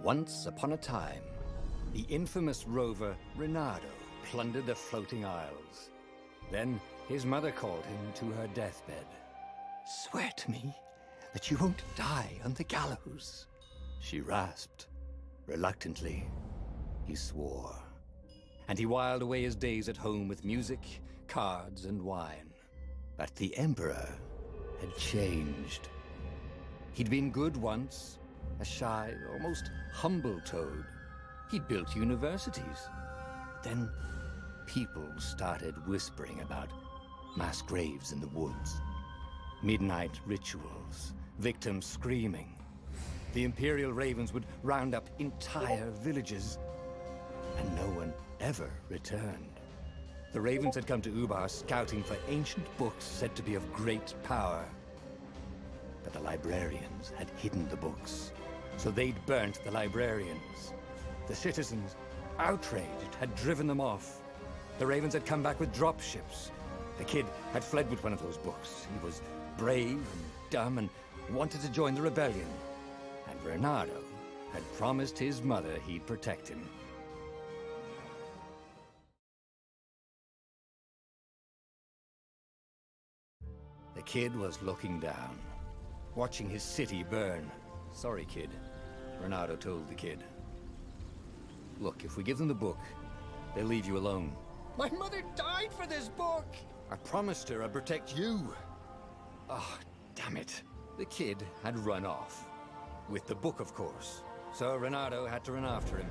Once upon a time, the infamous rover Reynardo plundered the floating isles. Then his mother called him to her deathbed. "Swear to me that you won't die on the gallows," she rasped. Reluctantly, he swore. And he whiled away his days at home with music, cards, and wine. But the Emperor had changed. He'd been good once, a shy, almost humble toad. He'd built universities. But then people started whispering about mass graves in the woods, midnight rituals, victims screaming. The Imperial Ravens would round up entire villages, and no one ever returned. The Ravens had come to Ubar scouting for ancient books said to be of great power. But the librarians had hidden the books, so they'd burnt the librarians. The citizens, outraged, had driven them off. The Ravens had come back with dropships. The kid had fled with one of those books. He was brave and dumb and wanted to join the rebellion. And Reynardo had promised his mother he'd protect him. The kid was looking down, watching his city burn. "Sorry, kid," Reynardo told the kid. "Look, if we give them the book, they'll leave you alone." "My mother died for this book!" "I promised her I'd protect you." "Oh, damn it." The kid had run off. With the book, of course. So Reynardo had to run after him.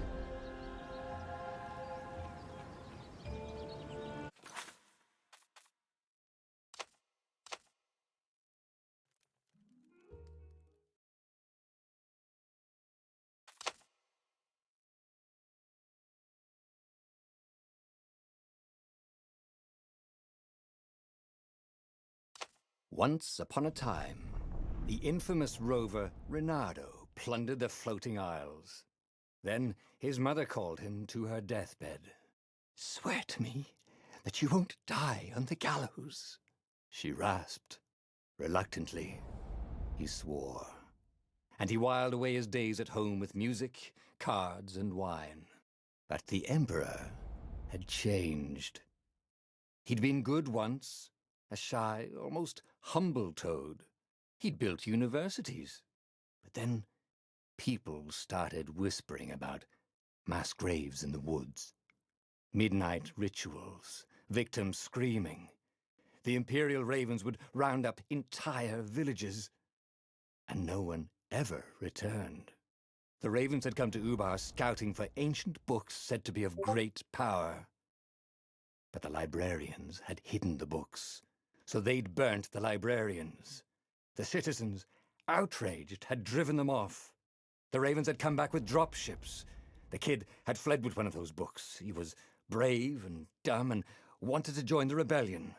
Once upon a time, the infamous rover Reynardo plundered the floating isles. Then his mother called him to her deathbed. "Swear to me that you won't die on the gallows," she rasped. Reluctantly, he swore. And he whiled away his days at home with music, cards, and wine. But the Emperor had changed. He'd been good once, a shy, almost humble toad. He'd built universities. But then people started whispering about mass graves in the woods, midnight rituals, victims screaming. The Imperial Ravens would round up entire villages, and no one ever returned. The Ravens had come to Ubar scouting for ancient books said to be of great power. But the librarians had hidden the books, so they'd burnt the librarians. The citizens, outraged, had driven them off. The Ravens had come back with dropships. The kid had fled with one of those books. He was brave and dumb and wanted to join the rebellion.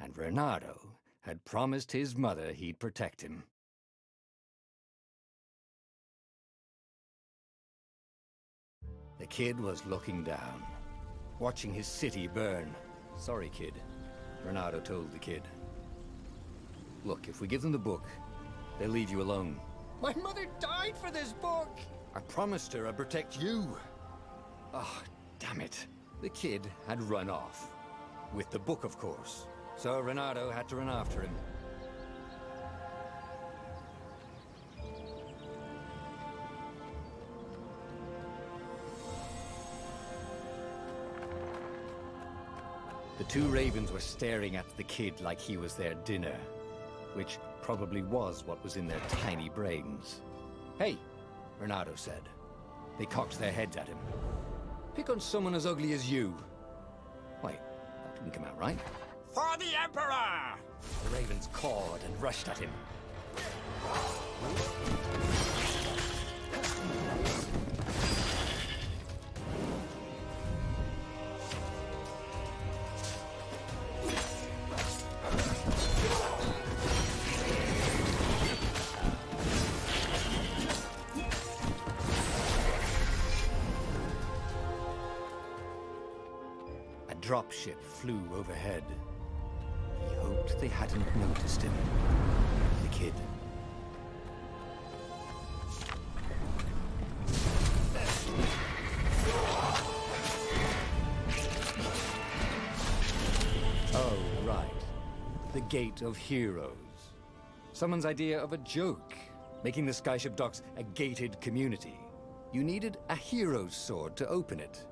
And Reynardo had promised his mother he'd protect him. The kid was looking down, watching his city burn. "Sorry, kid," Reynardo told the kid. "Look, if we give them the book, they'll leave you alone." "My mother died for this book!" "I promised her I'd protect you." Oh, damn it. The kid had run off. With the book, of course. So Reynardo had to run after him. The two ravens were staring at the kid like he was their dinner, which probably was what was in their tiny brains. "Hey," Reynardo said. They cocked their heads at him. "Pick on someone as ugly as you." Wait, that didn't come out right. "For the Emperor!" The ravens cawed and rushed at him. A dropship flew overhead. He hoped they hadn't noticed him. The kid. Gate of Heroes. Someone's idea of a joke, making the skyship docks a gated community. You needed a hero's sword to open it.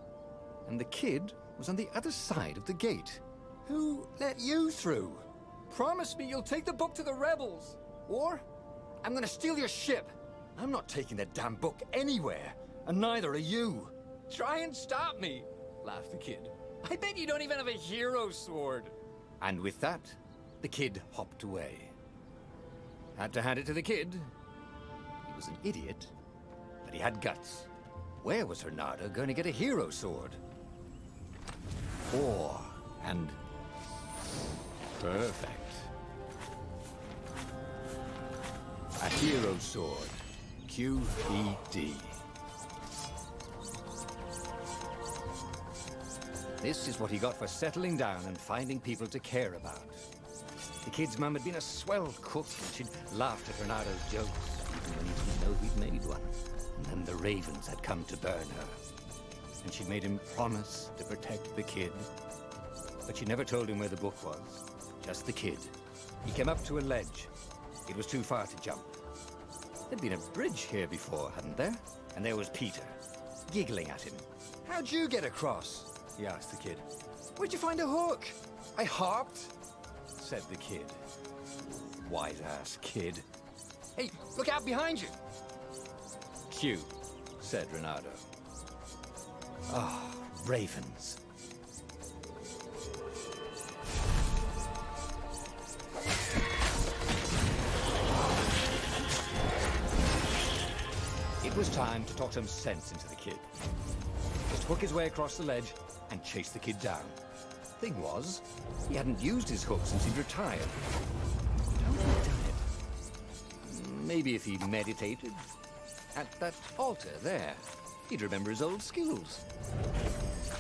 And the kid was on the other side of the gate. Who let you through? Promise me you'll take the book to the rebels, or I'm gonna steal your ship. I'm not taking that damn book anywhere, and neither are you. Try and stop me, laughed the kid. I bet you don't even have a hero's sword. And with that, the kid hopped away. Had to hand it to the kid. He was an idiot, but he had guts. Where was Reynardo going to get a hero sword? And perfect. A hero sword. QED. This is what he got for settling down and finding people to care about. The kid's mum had been a swell cook, and she'd laughed at Reynardo's jokes, even when he didn't know he'd made one. And then the ravens had come to burn her. And she'd made him promise to protect the kid. But she never told him where the book was. Just the kid. He came up to a ledge. It was too far to jump. There'd been a bridge here before, hadn't there? And there was Peter, giggling at him. "How'd you get across?" he asked the kid. "Where'd you find a hook?" "I hopped," said the kid. Wise-ass kid. Hey, look out behind you. "Q," said Reynardo. Ah, ravens. It was time to talk some sense into the kid. Just hook his way across the ledge and chase the kid down. Thing was, he hadn't used his hook since he'd retired. How had he done it? Maybe if he meditated at that altar there, he'd remember his old skills.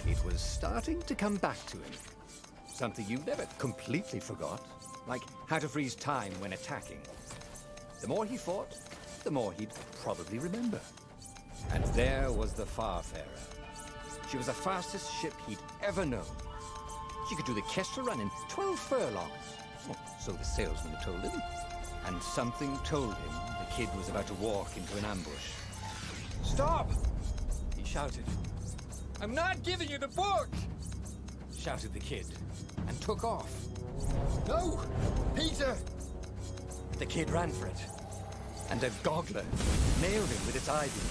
It was starting to come back to him. Something you never completely forgot, like how to freeze time when attacking. The more he fought, the more he'd probably remember. And there was the Farfarer. She was the fastest ship he'd ever known. She could do the Kestra run in 12 furlongs. Oh, so the salesman had told him. And something told him the kid was about to walk into an ambush. "Stop!" he shouted. "I'm not giving you the book!" shouted the kid, and took off. "No! Peter!" The kid ran for it, and a goggler nailed him with its eye beam.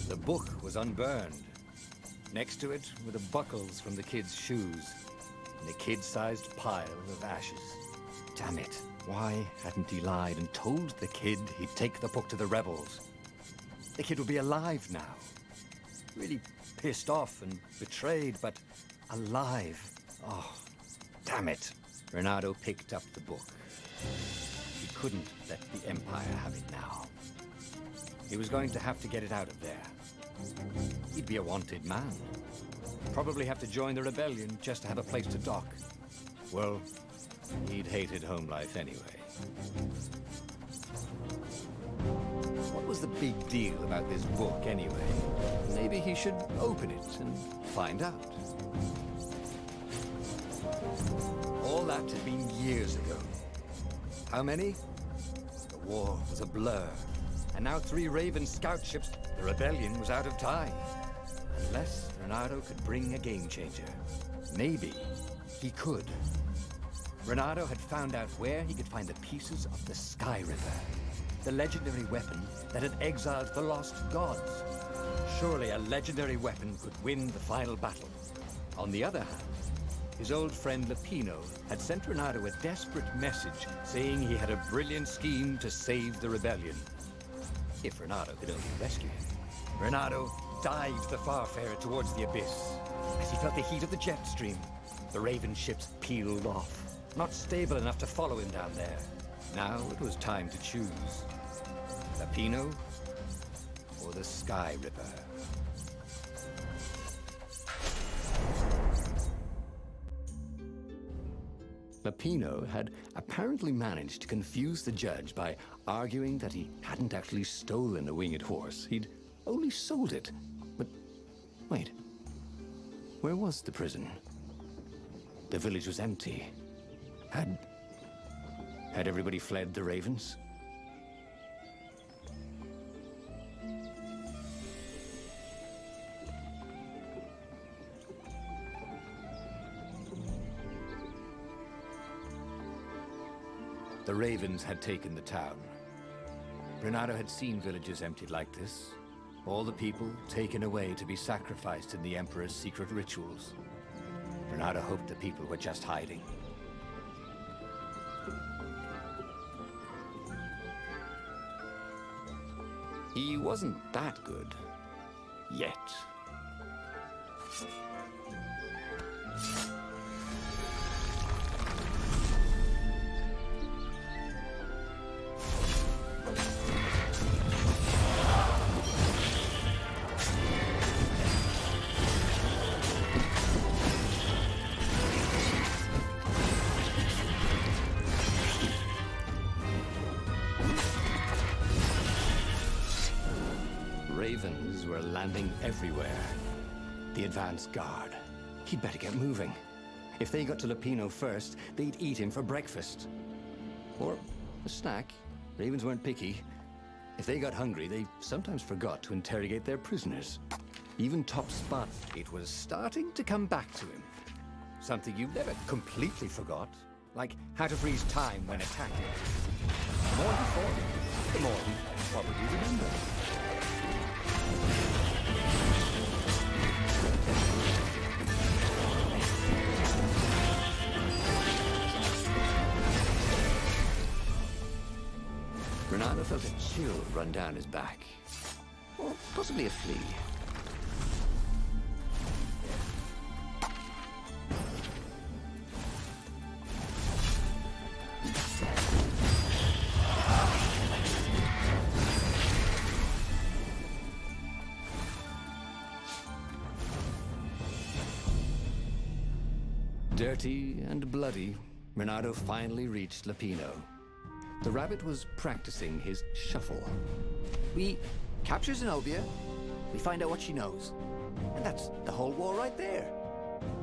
The book was unburned. Next to it were the buckles from the kid's shoes, and a kid-sized pile of ashes. Damn it, why hadn't he lied and told the kid he'd take the book to the rebels? The kid would be alive now. Really pissed off and betrayed, but alive. Oh, damn it. Reynardo picked up the book. He couldn't let the Empire have it now. He was going to have to get it out of there. He'd be a wanted man. Probably have to join the rebellion just to have a place to dock. Well, he'd hated home life anyway. What was the big deal about this book anyway? Maybe he should open it and find out. All that had been years ago. How many? The war was a blur. And now 3 Raven scout ships, the rebellion was out of time. Unless Reynardo could bring a game changer. Maybe he could. Reynardo had found out where he could find the pieces of the Sky River, the legendary weapon that had exiled the lost gods. Surely a legendary weapon could win the final battle. On the other hand, his old friend Lapino had sent Reynardo a desperate message saying he had a brilliant scheme to save the rebellion. If Reynardo could only rescue him. Reynardo dived the Farfarer towards the abyss. As he felt the heat of the jet stream, the Raven ships peeled off, not stable enough to follow him down there. Now it was time to choose. Lapino or the Sky Ripper. Lapino had apparently managed to confuse the judge by arguing that he hadn't actually stolen a winged horse. He'd only sold it. But wait, where was the prison? The village was empty. Had everybody fled the ravens? The ravens had taken the town. Renato had seen villages emptied like this. All the people taken away to be sacrificed in the Emperor's secret rituals. Renato hoped the people were just hiding. He wasn't that good. Yet. Ravens were landing everywhere. The advance guard. He'd better get moving. If they got to Lapino first, they'd eat him for breakfast. Or a snack. Ravens weren't picky. If they got hungry, they sometimes forgot to interrogate their prisoners. Even Top Spot. It was starting to come back to him. Something you never completely forgot. Like how to freeze time when attacking. The more he fought, the more he probably remembered. Renato felt a chill run down his back. Or possibly a flea. Dirty and bloody, Renato finally reached Lapino. The rabbit was practicing his shuffle. We capture Zenobia, we find out what she knows. And that's the whole war right there.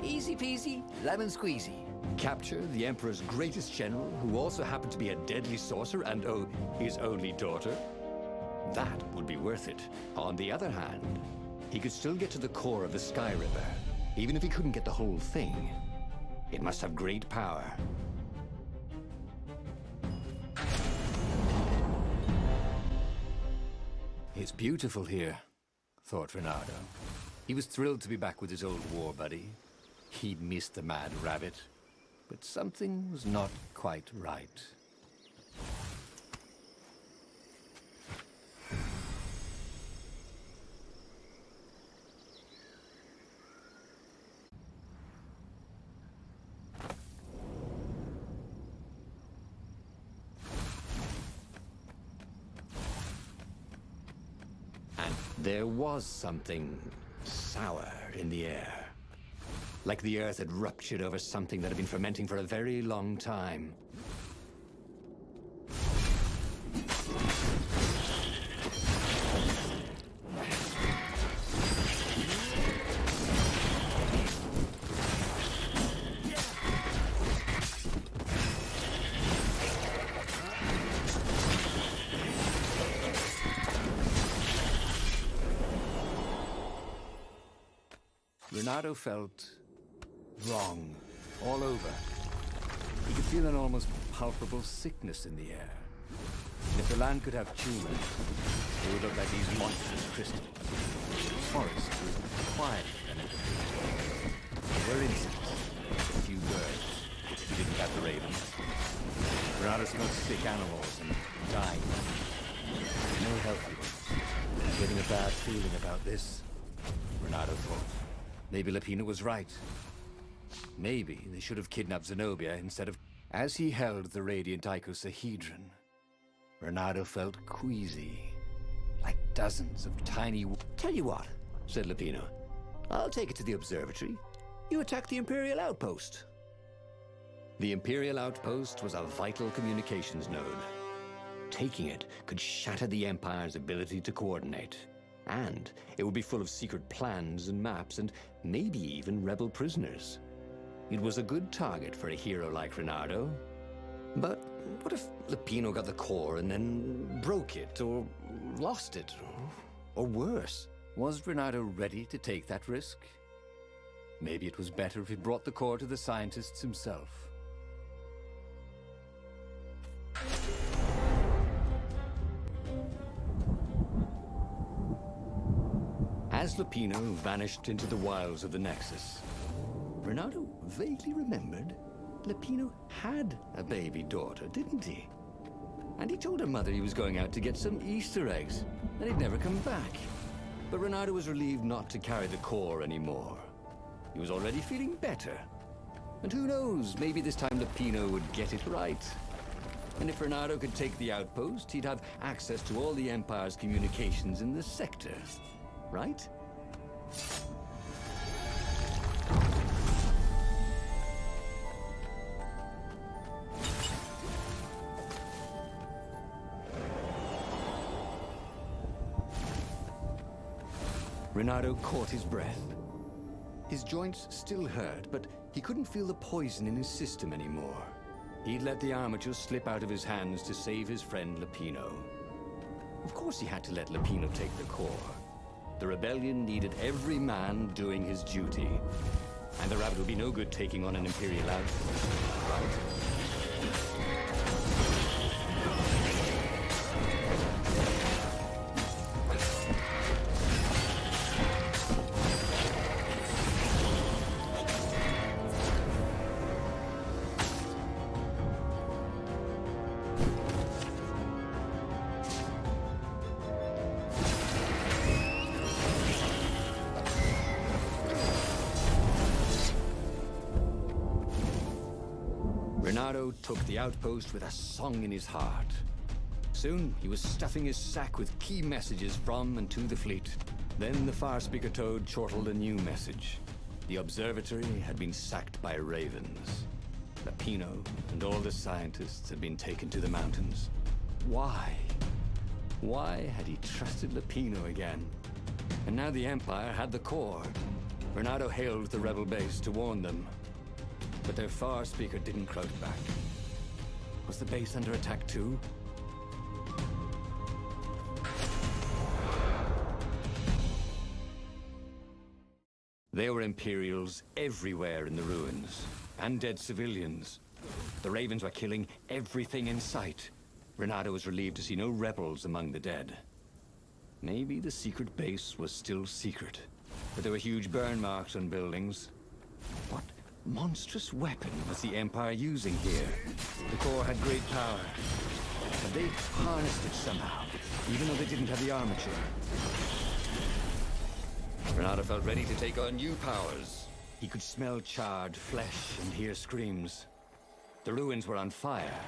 Easy peasy, lemon squeezy. Capture the Emperor's greatest general, who also happened to be a deadly sorcerer and, oh, his only daughter? That would be worth it. On the other hand, he could still get to the core of the Sky Ripper, even if he couldn't get the whole thing. It must have great power. It's beautiful here, thought Renato. He was thrilled to be back with his old war buddy. He'd missed the mad rabbit, but something was not quite right. There was something sour in the air. Like the earth had ruptured over something that had been fermenting for a very long time. Renato felt wrong all over. He could feel an almost palpable sickness in the air. If the land could have tumors, it would look like these monstrous crystals. The forest was quiet and there were insects, a few birds. He didn't have the ravens. Renato smelled sick animals and dying. No healthy ones. Getting a bad feeling about this, Renato thought. Maybe Lapino was right. Maybe they should have kidnapped Zenobia instead of... As he held the radiant icosahedron, Renato felt queasy, like dozens of tiny... Tell you what, said Lapino. I'll take it to the observatory. You attack the Imperial outpost. The Imperial outpost was a vital communications node. Taking it could shatter the Empire's ability to coordinate. And it would be full of secret plans and maps and maybe even rebel prisoners. It was a good target for a hero like Reynardo. But what if Lupino got the core and then broke it, or lost it, or worse? Was Reynardo ready to take that risk? Maybe it was better if he brought the core to the scientists himself. As Lupino vanished into the wilds of the Nexus, Reynardo vaguely remembered Lupino had a baby daughter, didn't he? And he told her mother he was going out to get some Easter eggs, and he'd never come back. But Reynardo was relieved not to carry the core anymore. He was already feeling better. And who knows, maybe this time Lupino would get it right. And if Reynardo could take the outpost, he'd have access to all the Empire's communications in the sector. Right? Reynardo caught his breath. His joints still hurt, but he couldn't feel the poison in his system anymore. He'd let the armature slip out of his hands to save his friend Lupino. Of course he had to let Lupino take the core. The rebellion needed every man doing his duty. And the rabbit would be no good taking on an Imperial outpost, right? Reynardo took the outpost with a song in his heart. Soon, he was stuffing his sack with key messages from and to the fleet. Then the Farspeaker Toad chortled a new message. The observatory had been sacked by ravens. Lupino and all the scientists had been taken to the mountains. Why? Why had he trusted Lupino again? And now the Empire had the core. Reynardo hailed the rebel base to warn them. But their Farspeaker didn't croak back. Was the base under attack too? There were Imperials everywhere in the ruins, and dead civilians. The ravens were killing everything in sight. Reynardo was relieved to see no rebels among the dead. Maybe the secret base was still secret, but there were huge burn marks on buildings. What monstrous weapon was the Empire using here? The core had great power, but they harnessed it somehow, even though they didn't have the armature. Reynardo felt ready to take on new powers. He could smell charred flesh and hear screams. The ruins were on fire,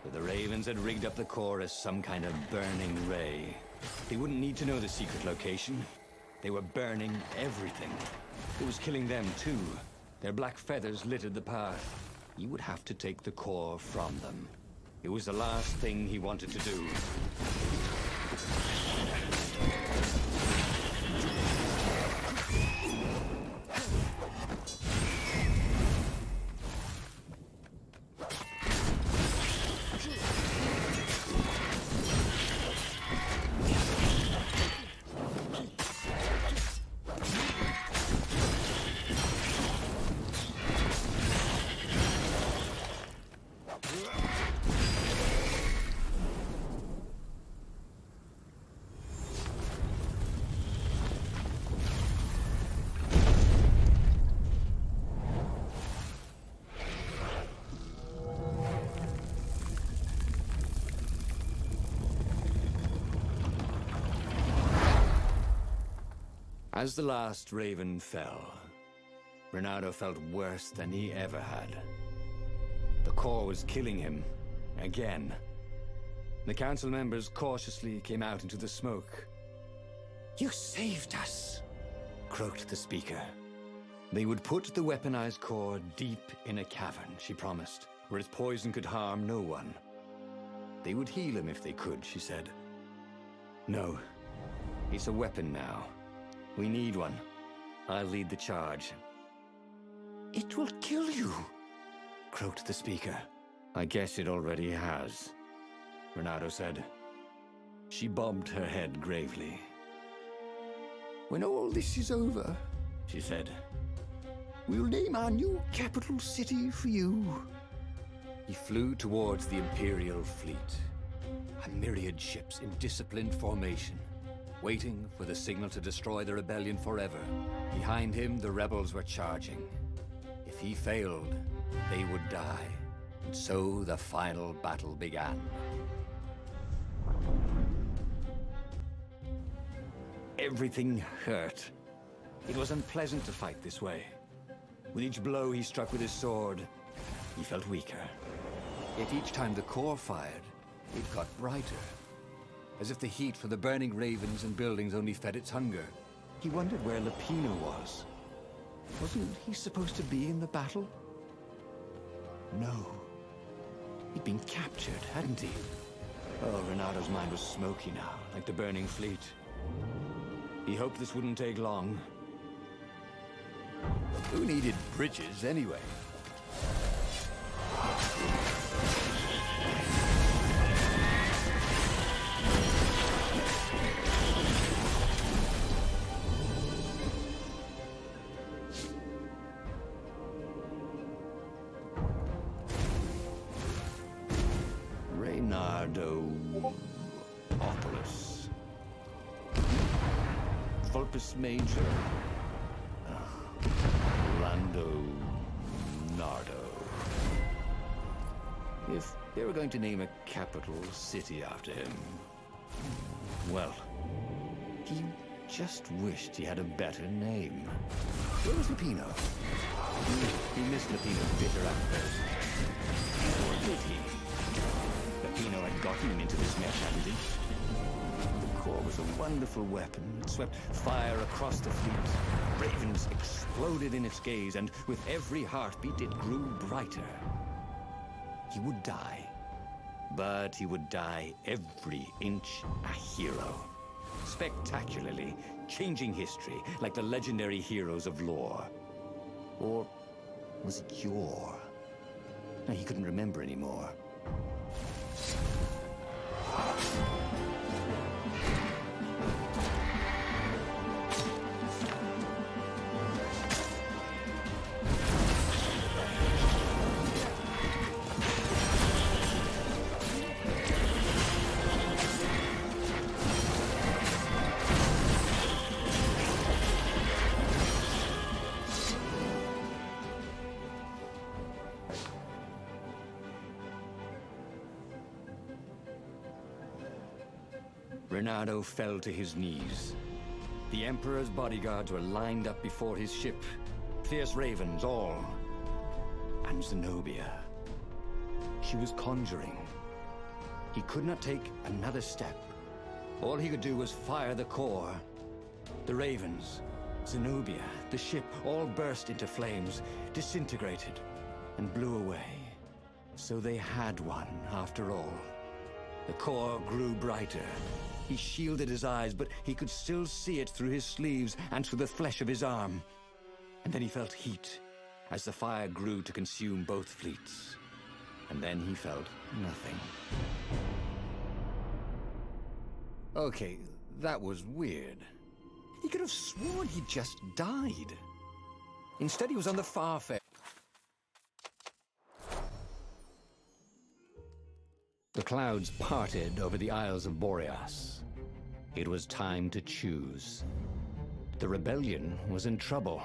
but the ravens had rigged up the core as some kind of burning ray. They wouldn't need to know the secret location. They were burning everything. It was killing them too. Their black feathers littered the path. He would have to take the core from them. It was the last thing he wanted to do. As the last raven fell, Reynardo felt worse than he ever had. The core was killing him, again. The council members cautiously came out into the smoke. "You saved us," croaked the speaker. They would put the weaponized core deep in a cavern, she promised, where its poison could harm no one. They would heal him if they could, she said. No, it's a weapon now. We need one. I'll lead the charge. It will kill you, croaked the speaker. I guess it already has, Renato said. She bobbed her head gravely. When all this is over, she said, we'll name our new capital city for you. He flew towards the Imperial fleet, a myriad ships in disciplined formation, waiting for the signal to destroy the rebellion forever. Behind him, the rebels were charging. If he failed, they would die. And so the final battle began. Everything hurt. It was unpleasant to fight this way. With each blow he struck with his sword, he felt weaker. Yet each time the core fired, it got brighter. As if the heat from the burning ravens and buildings only fed its hunger. He wondered where Lupino was. Wasn't he supposed to be in the battle? No. He'd been captured, hadn't he? Oh, Renato's mind was smoky now, like the burning fleet. He hoped this wouldn't take long. Who needed bridges, anyway? Reynardo-opolis. Vulpus Major. Lando Nardo. If they were going to name a capital city after him, well, he just wished he had a better name. Where was Lupino? He missed Lupino's bitter outburst. Or did he? Lupino had gotten him into this mess, hadn't he? The core was a wonderful weapon. It swept fire across the fleet. Ravens exploded in its gaze, and with every heartbeat it grew brighter. He would die. But he would die every inch a hero. Spectacularly, changing history like the legendary heroes of lore. Or was it yore? No, he couldn't remember anymore. Renato fell to his knees. The Emperor's bodyguards were lined up before his ship. Fierce ravens, all. And Zenobia. She was conjuring. He could not take another step. All he could do was fire the core. The ravens, Zenobia, the ship, all burst into flames, disintegrated, and blew away. So they had one, after all. The core grew brighter. He shielded his eyes, but he could still see it through his sleeves and through the flesh of his arm. And then he felt heat, as the fire grew to consume both fleets. And then he felt nothing. Okay, that was weird. He could have sworn he just died. Instead, he was on the Farfair. The clouds parted over the Isles of Boreas. It was time to choose. The rebellion was in trouble.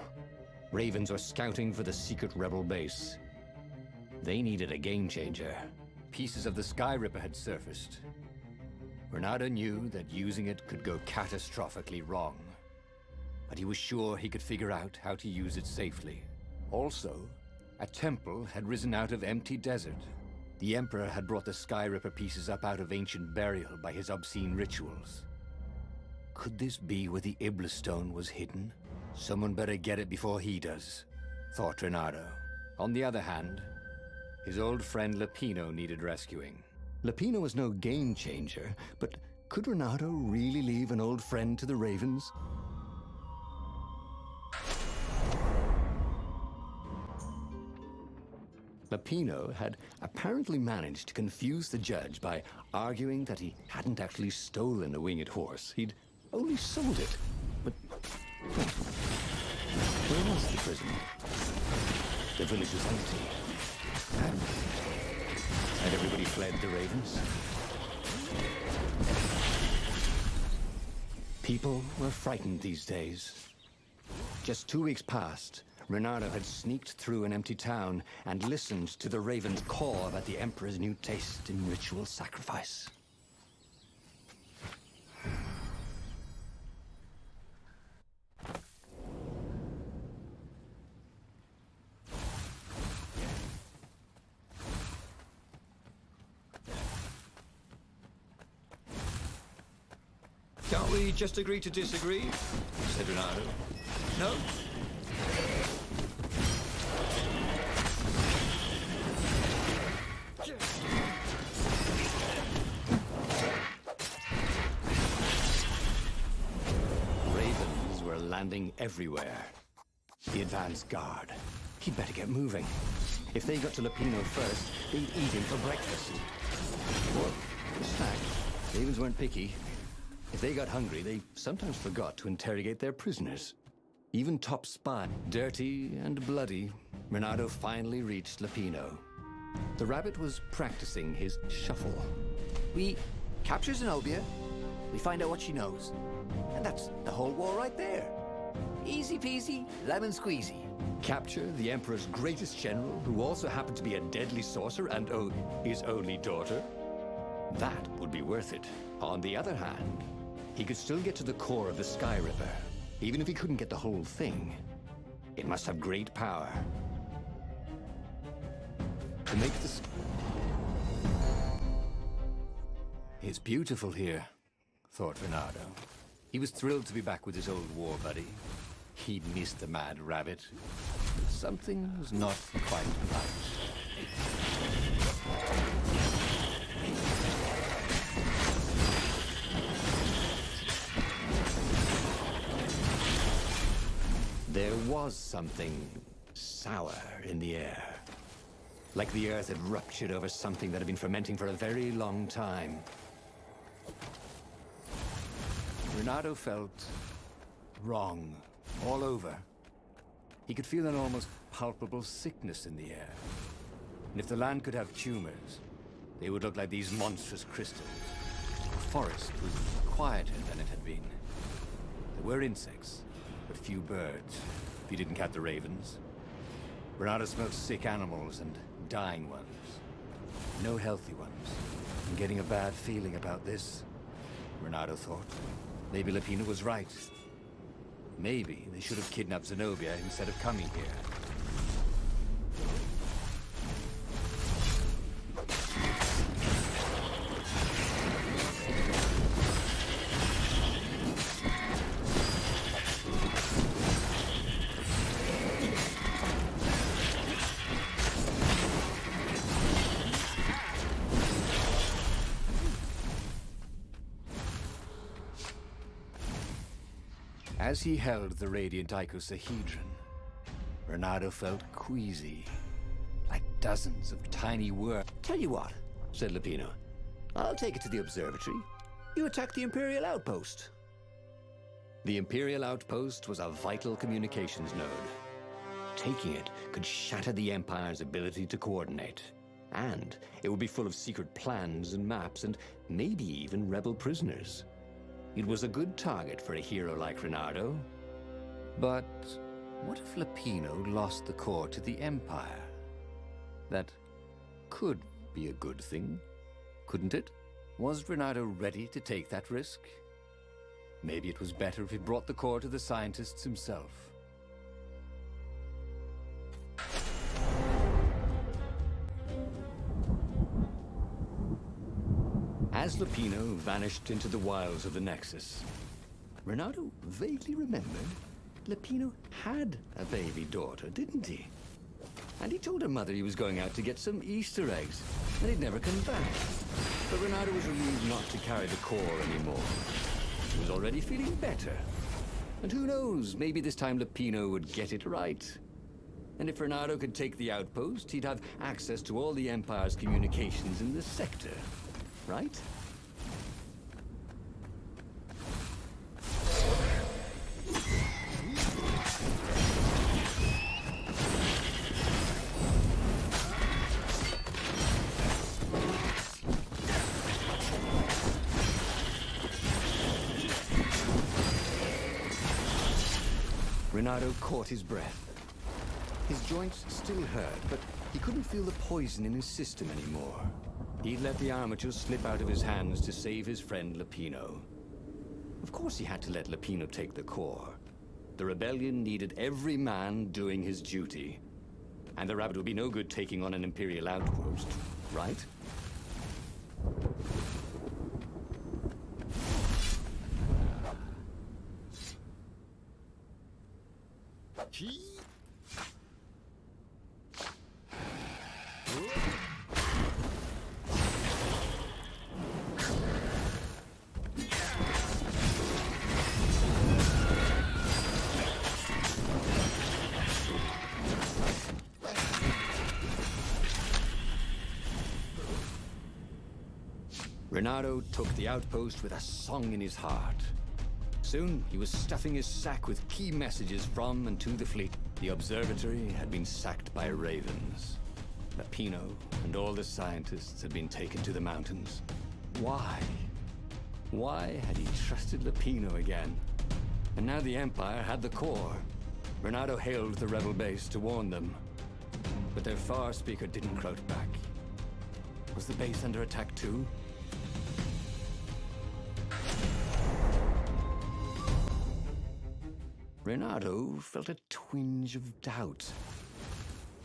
Ravens were scouting for the secret rebel base. They needed a game changer. Pieces of the Sky Ripper had surfaced. Renato knew that using it could go catastrophically wrong. But he was sure he could figure out how to use it safely. Also, a temple had risen out of empty desert. The Emperor had brought the Sky Ripper pieces up out of ancient burial by his obscene rituals. Could this be where the Iblis Stone was hidden? Someone better get it before he does, thought Reynardo. On the other hand, his old friend Lapino needed rescuing. Lapino was no game changer, but could Reynardo really leave an old friend to the Ravens? Lapino had apparently managed to confuse the judge by arguing that he hadn't actually stolen a winged horse. He'd only sold it. But where was the prison? The village was empty. And had everybody fled the Ravens? People were frightened these days. Just 2 weeks past, Reynardo had sneaked through an empty town and listened to the Ravens caw about the Emperor's new taste in ritual sacrifice. Can't we just agree to disagree? Said Reynardo. No? Ravens were landing everywhere. The advance guard. He'd better get moving. If they got to Lapino first, they'd eat him for breakfast. Or a snack. Ravens weren't picky. If they got hungry, they sometimes forgot to interrogate their prisoners. Even top spy. Dirty and bloody, Reynardo finally reached Lapino. The rabbit was practicing his shuffle. We capture Zenobia, we find out what she knows. And that's the whole war right there. Easy peasy, lemon squeezy. Capture the Emperor's greatest general, who also happened to be a deadly sorcerer and his only daughter? That would be worth it. On the other hand, he could still get to the core of the Sky Ripper. Even if he couldn't get the whole thing, it must have great power. To make this... It's beautiful here, thought Reynardo. He was thrilled to be back with his old war buddy. He'd missed the mad rabbit. But something was not quite right. There was something sour in the air. Like the earth had ruptured over something that had been fermenting for a very long time. Reynardo felt wrong all over. He could feel an almost palpable sickness in the air. And if the land could have tumors, they would look like these monstrous crystals. The forest was quieter than it had been. There were insects, but few birds, if you didn't count the ravens. Reynardo smelled sick animals and dying ones. No healthy ones. I'm getting a bad feeling about this, Reynardo thought. Maybe Lapino was right. Maybe they should have kidnapped Zenobia instead of coming here. As he held the radiant icosahedron, Reynardo felt queasy, like dozens of tiny worms. Tell you what, said Lapino. I'll take it to the observatory. You attack the Imperial outpost. The Imperial outpost was a vital communications node. Taking it could shatter the Empire's ability to coordinate. And it would be full of secret plans and maps and maybe even rebel prisoners. It was a good target for a hero like Reynardo. But what if Lapino lost the core to the Empire? That could be a good thing, couldn't it? Was Reynardo ready to take that risk? Maybe it was better if he brought the core to the scientists himself. As Lapino vanished into the wilds of the Nexus, Reynardo vaguely remembered Lupino had a baby daughter, didn't he? And he told her mother he was going out to get some Easter eggs, and he'd never come back. But Renato was relieved not to carry the core anymore. He was already feeling better. And who knows, maybe this time Lupino would get it right. And if Renato could take the outpost, he'd have access to all the Empire's communications in the sector, right? Renato caught his breath. His joints still hurt, but he couldn't feel the poison in his system anymore. He'd let the armature slip out of his hands to save his friend Lupino. Of course he had to let Lupino take the core. The rebellion needed every man doing his duty. And the rabbit would be no good taking on an Imperial outpost, right? Renato took the outpost with a song in his heart. Soon, he was stuffing his sack with key messages from and to the fleet. The observatory had been sacked by ravens. Lupino and all the scientists had been taken to the mountains. Why? Why had he trusted Lupino again? And now the Empire had the core. Renato hailed the rebel base to warn them. But their far speaker didn't croak back. Was the base under attack too? Renato felt a twinge of doubt.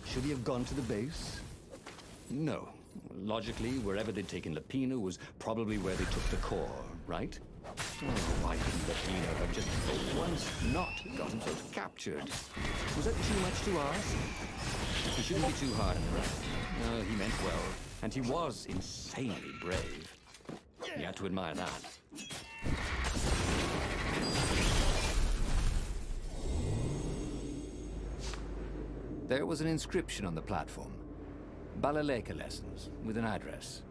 Should he have gone to the base? No. Logically, wherever they'd taken Lupino was probably where they took the core, right? Oh, why didn't Lupino have just for once not got himself captured? Was that too much to ask? He shouldn't be too hard on the rest. No, he meant well. And he was insanely brave. You had to admire that. There was an inscription on the platform. Balaleka lessons, with an address.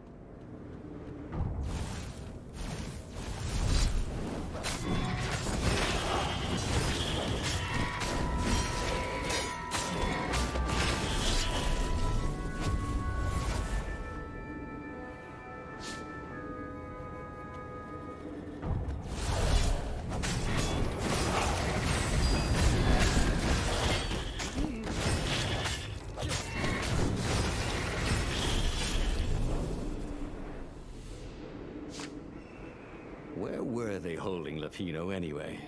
Where were they holding Lupino anyway?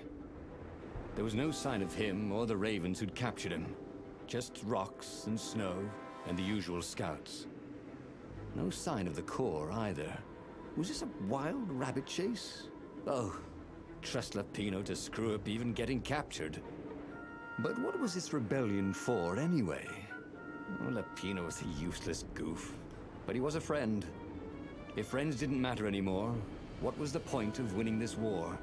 There was no sign of him or the ravens who'd captured him. Just rocks and snow and the usual scouts. No sign of the core either. Was this a wild rabbit chase? Oh, trust Lupino to screw up even getting captured. But what was this rebellion for anyway? Oh, Lupino was a useless goof. But he was a friend. If friends didn't matter anymore, what was the point of winning this war?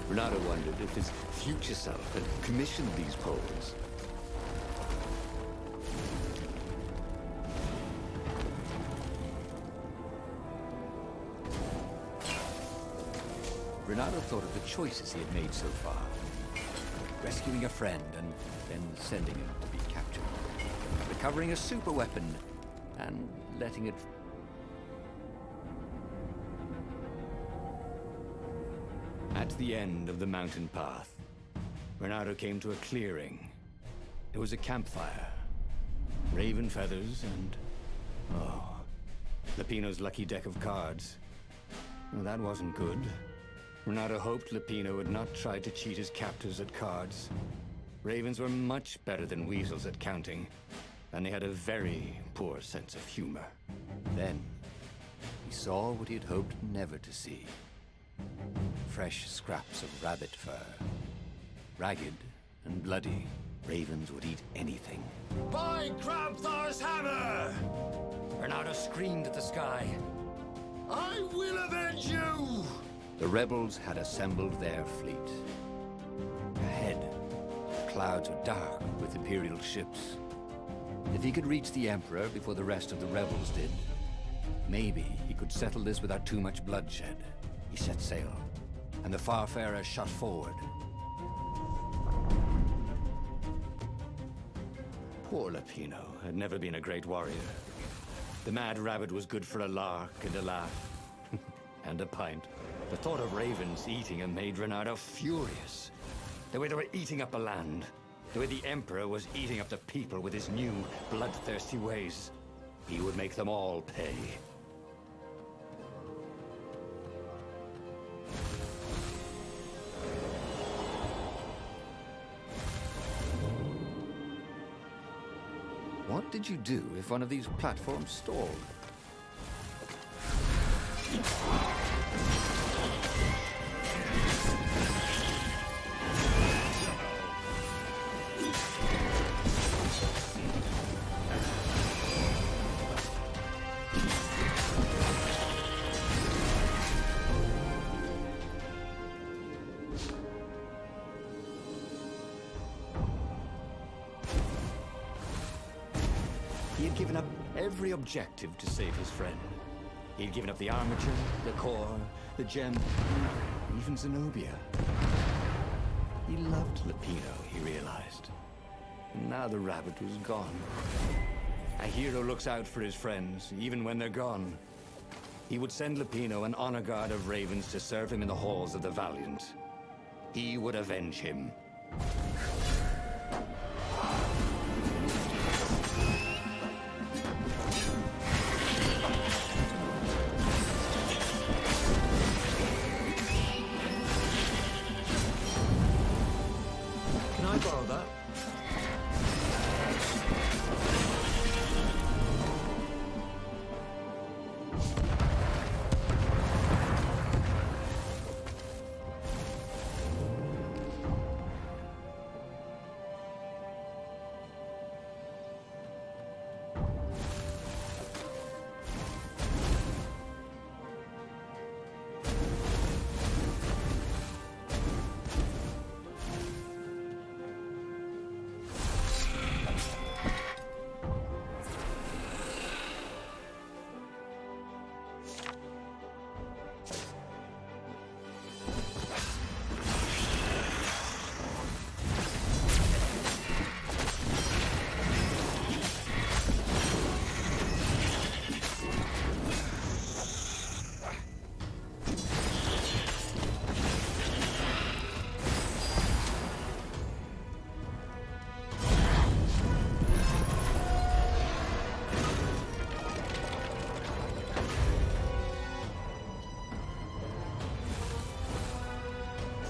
Renato wondered if his future self had commissioned these poles. Renato thought of the choices he had made so far. Rescuing a friend and then sending him to be captured. Recovering a super weapon and letting it... At the end of the mountain path, Renato came to a clearing. It was a campfire. Raven feathers and... oh, Lupino's lucky deck of cards. Well, that wasn't good. Renato hoped Lupino would not try to cheat his captors at cards. Ravens were much better than weasels at counting. and they had a very poor sense of humor. Then, he saw what he had hoped never to see. Fresh scraps of rabbit fur. Ragged and bloody, ravens would eat anything. By Grabthar's hammer! Renato screamed at the sky. I will avenge you! The rebels had assembled their fleet. Ahead, the clouds were dark with Imperial ships. If he could reach the Emperor before the rest of the rebels did, maybe he could settle this without too much bloodshed. He set sail, and the Farfarer shot forward. Poor Lapino had never been a great warrior. The mad rabbit was good for a lark and a laugh. And a pint. The thought of ravens eating him made Renato furious. The way they were eating up a land. The way the Emperor was eating up the people with his new, bloodthirsty ways. He would make them all pay. What did you do if one of these platforms stalled? He had given up every objective to save his friend. He had given up the armature, the core, the gem, even Zenobia. He loved Lapino, he realized. And now the rabbit was gone. A hero looks out for his friends, even when they're gone. He would send Lapino an honor guard of ravens to serve him in the halls of the Valiant. He would avenge him. Can I borrow that?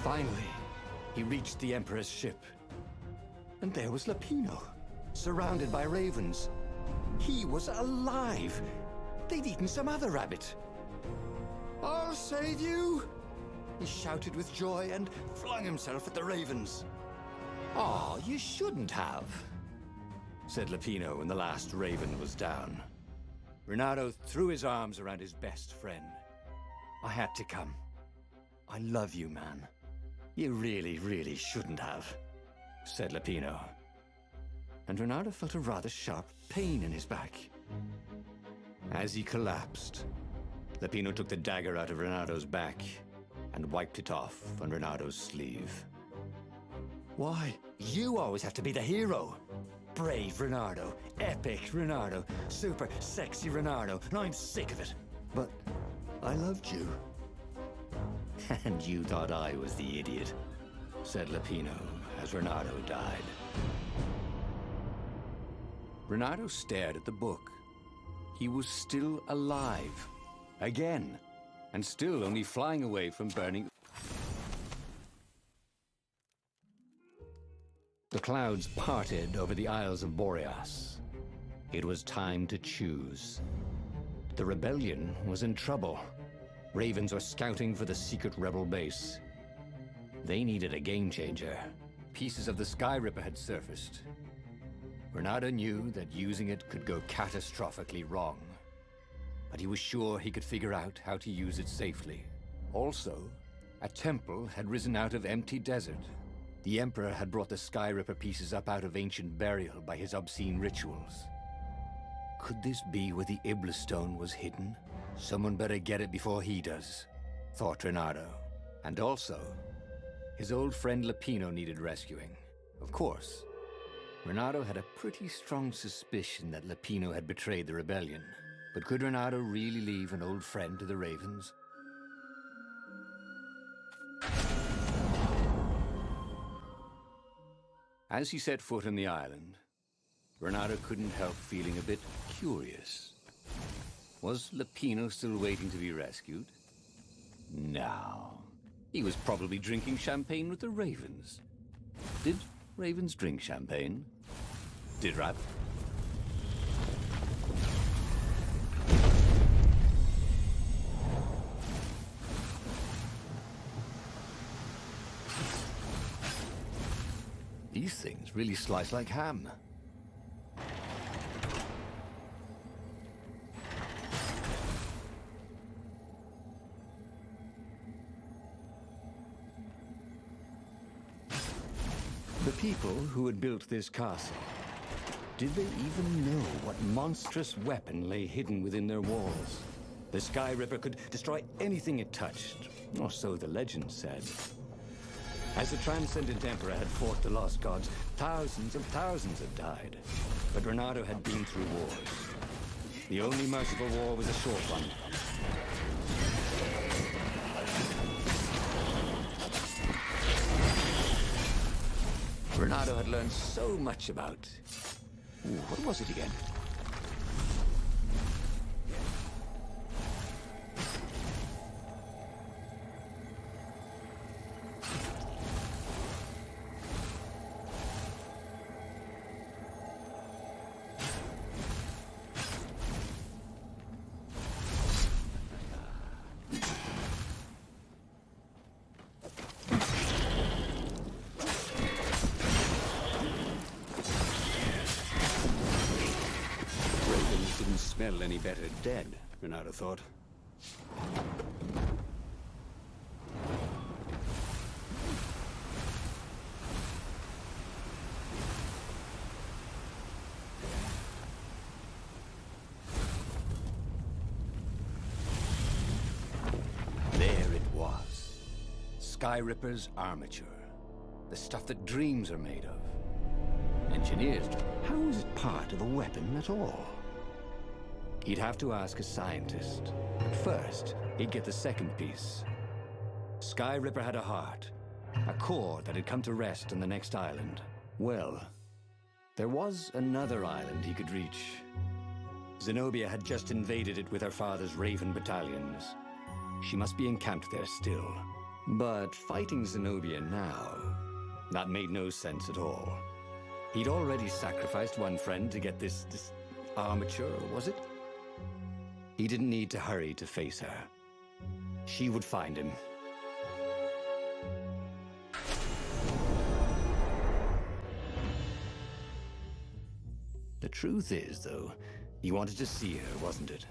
Finally, he reached the Emperor's ship. And there was Lapino, surrounded by ravens. He was alive! They'd eaten some other rabbit. I'll save you! He shouted with joy and flung himself at the ravens. "Oh, you shouldn't have," said Lapino when the last raven was down. Renato threw his arms around his best friend. "I had to come. I love you, man. You really, really shouldn't have," said Lapino. And Renato felt a rather sharp pain in his back. As he collapsed, Lapino took the dagger out of Renato's back and wiped it off on Renato's sleeve. "Why, you always have to be the hero. Brave Renato, epic Renato, super sexy Renato, and I'm sick of it. But I loved you." "And you thought I was the idiot," said Lapino as Renato died. Renato stared at the book. He was still alive. Again. And still only flying away from burning. The clouds parted over the Isles of Boreas. It was time to choose. The rebellion was in trouble. Ravens were scouting for the secret rebel base. They needed a game changer. Pieces of the Sky Ripper had surfaced. Renardo knew that using it could go catastrophically wrong. But he was sure he could figure out how to use it safely. Also, a temple had risen out of empty desert. The Emperor had brought the Sky Ripper pieces up out of ancient burial by his obscene rituals. Could this be where the Iblis Stone was hidden? Someone better get it before he does, thought Renardo. And also, his old friend Lapino needed rescuing. Of course, Renardo had a pretty strong suspicion that Lapino had betrayed the rebellion. But could Renardo really leave an old friend to the Ravens? As he set foot on the island, Renardo couldn't help feeling a bit curious. Was Lapino still waiting to be rescued? No. He was probably drinking champagne with the Ravens. Did Ravens drink champagne? Did Rap? These things really slice like ham. The people who had built this castle, did they even know what monstrous weapon lay hidden within their walls? The Sky Ripper could destroy anything it touched, or so the legend said. As the Transcendent Emperor had fought the Lost Gods, thousands and thousands had died. But Renardo had been through wars. The only merciful war was a short one. Renardo had learned so much about... Ooh, what was it again? Smell any better dead, Renardo thought. There it was. Sky Ripper's armature. The stuff that dreams are made of. Engineers, how is it part of a weapon at all? He'd have to ask a scientist. But first, he'd get the second piece. Sky Ripper had a heart, a core that had come to rest on the next island. Well, there was another island he could reach. Zenobia had just invaded it with her father's Raven battalions. She must be encamped there still. But fighting Zenobia now, that made no sense at all. He'd already sacrificed one friend to get this armature, was it? He didn't need to hurry to face her. She would find him. The truth is, though, he wanted to see her, wasn't it?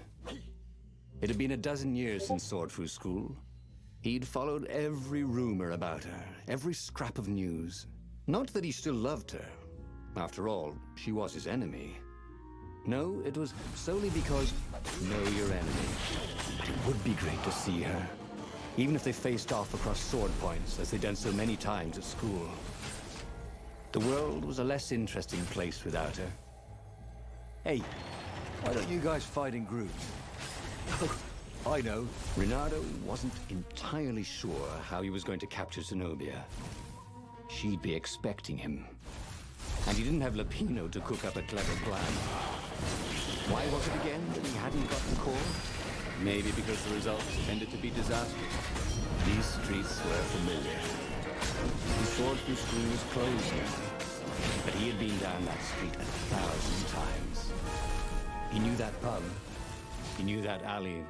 It had been a dozen years since Swordfu School. He'd followed every rumor about her, every scrap of news. Not that he still loved her. After all, she was his enemy. No, it was solely because know your enemy. It would be great to see her, even if they faced off across sword points as they'd done so many times at school. The world was a less interesting place without her. Hey, why don't you guys fight in groups? Oh, I know. Renardo wasn't entirely sure how he was going to capture Zenobia. She'd be expecting him. And he didn't have Lapino to cook up a clever plan. Why was it again that he hadn't got the core? Maybe because the results tended to be disastrous. These streets were familiar. The Swordfu School was closed now. but he had been down that street 1,000 times. He knew that pub. He knew that alley.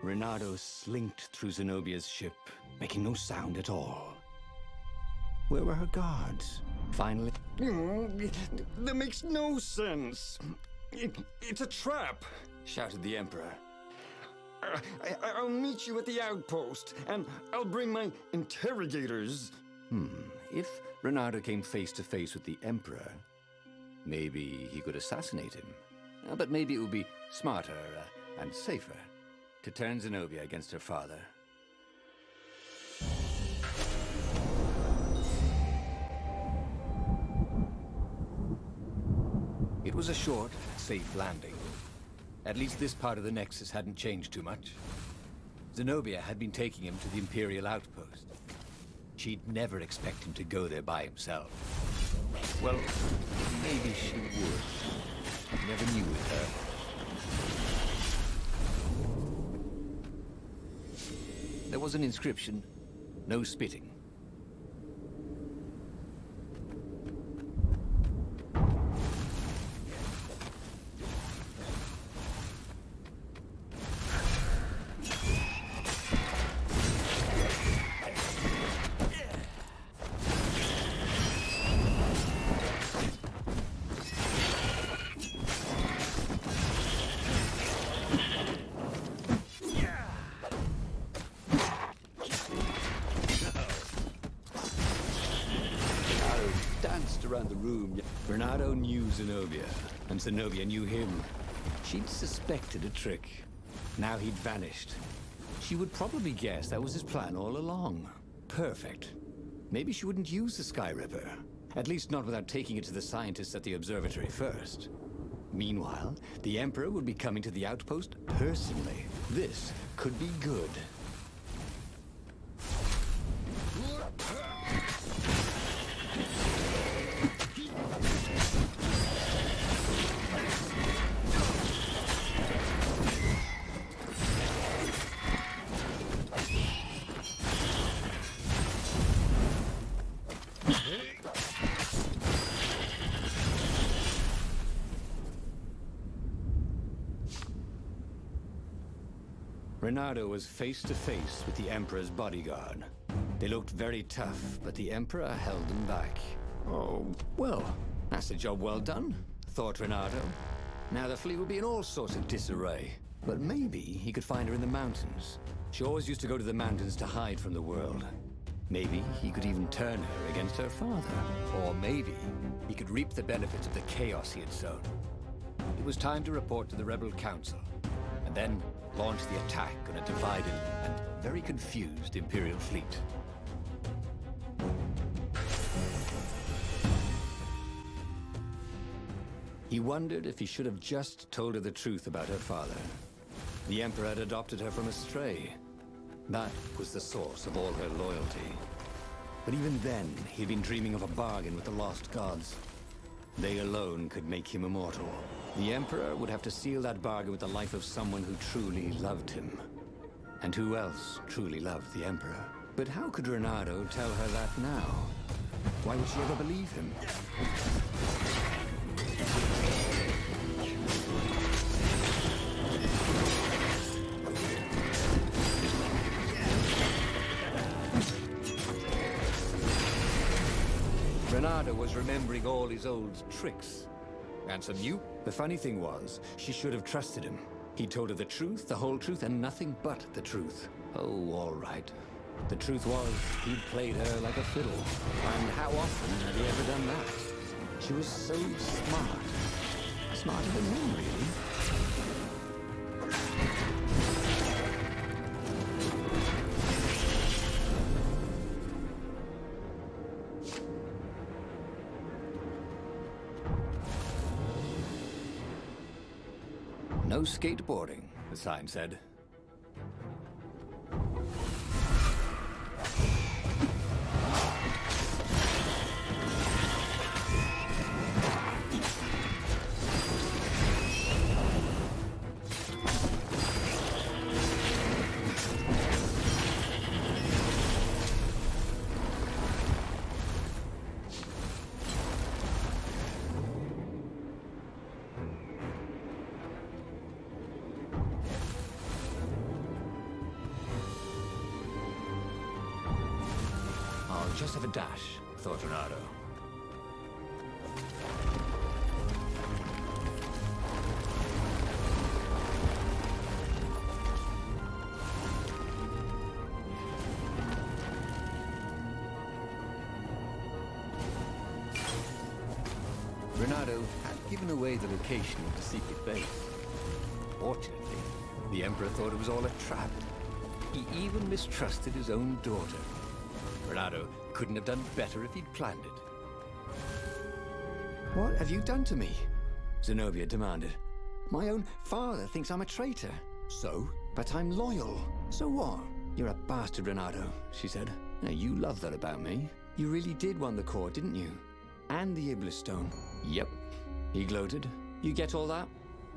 Reynardo slinked through Zenobia's ship, making no sound at all. Where were her guards? Finally... That makes no sense. It's a trap, shouted the Emperor. I'll meet you at the outpost, and I'll bring my interrogators. If Reynardo came face to face with the Emperor, maybe he could assassinate him. But maybe it would be smarter and safer to turn Zenobia against her father. It was a short, safe landing. At least this part of the Nexus hadn't changed too much. Zenobia had been taking him to the Imperial outpost. She'd never expect him to go there by himself. Well, maybe she would. You never knew with her. There was an inscription, no spitting. Around the room. Reynardo knew Zenobia, and Zenobia knew him. She'd suspected a trick. Now he'd vanished. She would probably guess that was his plan all along. Perfect. Maybe she wouldn't use the Sky Ripper. At least not without taking it to the scientists at the observatory first. Meanwhile, the Emperor would be coming to the outpost personally. This could be good. Reynardo was face to face with the Emperor's bodyguard. They looked very tough, but the Emperor held them back. Oh, well, that's a job well done, thought Reynardo. Now the fleet would be in all sorts of disarray. But maybe he could find her in the mountains. She always used to go to the mountains to hide from the world. Maybe he could even turn her against her father. Or maybe he could reap the benefits of the chaos he had sown. It was time to report to the Rebel Council, and then launch the attack on a divided and very confused Imperial fleet. He wondered if he should have just told her the truth about her father. The Emperor had adopted her from a stray. That was the source of all her loyalty. But even then, he'd been dreaming of a bargain with the lost gods. They alone could make him immortal. The Emperor would have to seal that bargain with the life of someone who truly loved him. And who else truly loved the Emperor? But how could Reynardo tell her that now? Why would she ever believe him? Reynardo was remembering all his old tricks. And some new. The funny thing was, she should have trusted him. He told her the truth, the whole truth, and nothing but the truth. Oh, all right. The truth was, he'd played her like a fiddle. And how often had he ever done that? She was so smart. Smarter than him, really. No skateboarding, the sign said. just have a dash, thought Renato. Renato had given away the location of the secret base. Fortunately, the Emperor thought it was all a trap. He even mistrusted his own daughter. Renato couldn't have done better if he'd planned it. What have you done to me? Zenobia demanded. My own father thinks I'm a traitor. So? But I'm loyal. So what? You're a bastard, Renato, she said. Now, you love that about me. You really did want the core, didn't you? And the Iblis stone. Yep. He gloated. You get all that?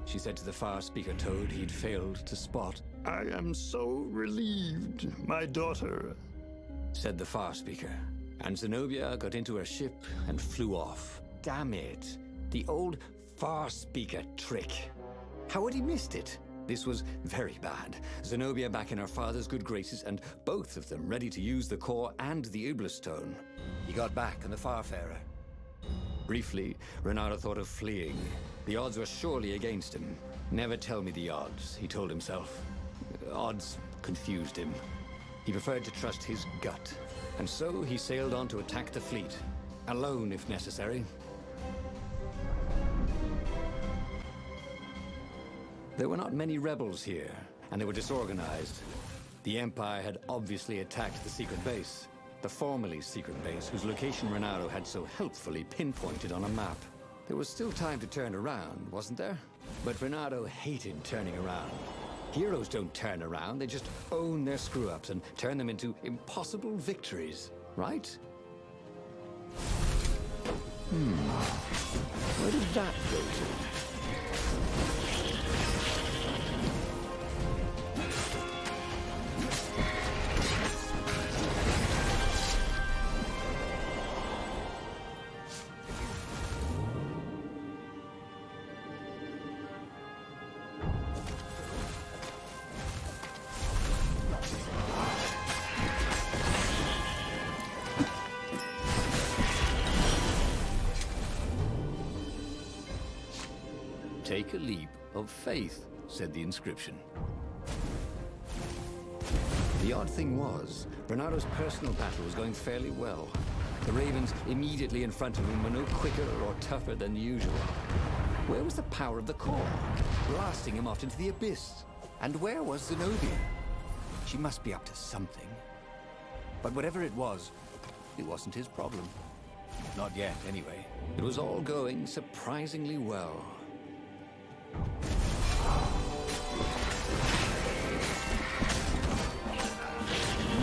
She said to the far speaker toad he'd failed to spot. I am so relieved, my daughter, said the far speaker. And Zenobia got into her ship and flew off. Damn it. The old far speaker trick. How had he missed it? This was very bad. Zenobia back in her father's good graces, and both of them ready to use the core and the Iblis stone. He got back on the Farfarer. Briefly, Renato thought of fleeing. The odds were surely against him. Never tell me the odds, he told himself. Odds confused him. He preferred to trust his gut. And so he sailed on to attack the fleet. Alone, if necessary. There were not many rebels here, and they were disorganized. The Empire had obviously attacked the secret base. The formerly secret base, whose location Renato had so helpfully pinpointed on a map. There was still time to turn around, wasn't there? But Renato hated turning around. Heroes don't turn around, they just own their screw-ups and turn them into impossible victories, right? Where did that go to? Take a leap of faith, said the inscription. The odd thing was, Renato's personal battle was going fairly well. The Ravens immediately in front of him were no quicker or tougher than usual. Where was the power of the core? Blasting him off into the abyss. And where was Zenobia? She must be up to something. But whatever it wasn't his problem. Not yet, anyway. It was all going surprisingly well.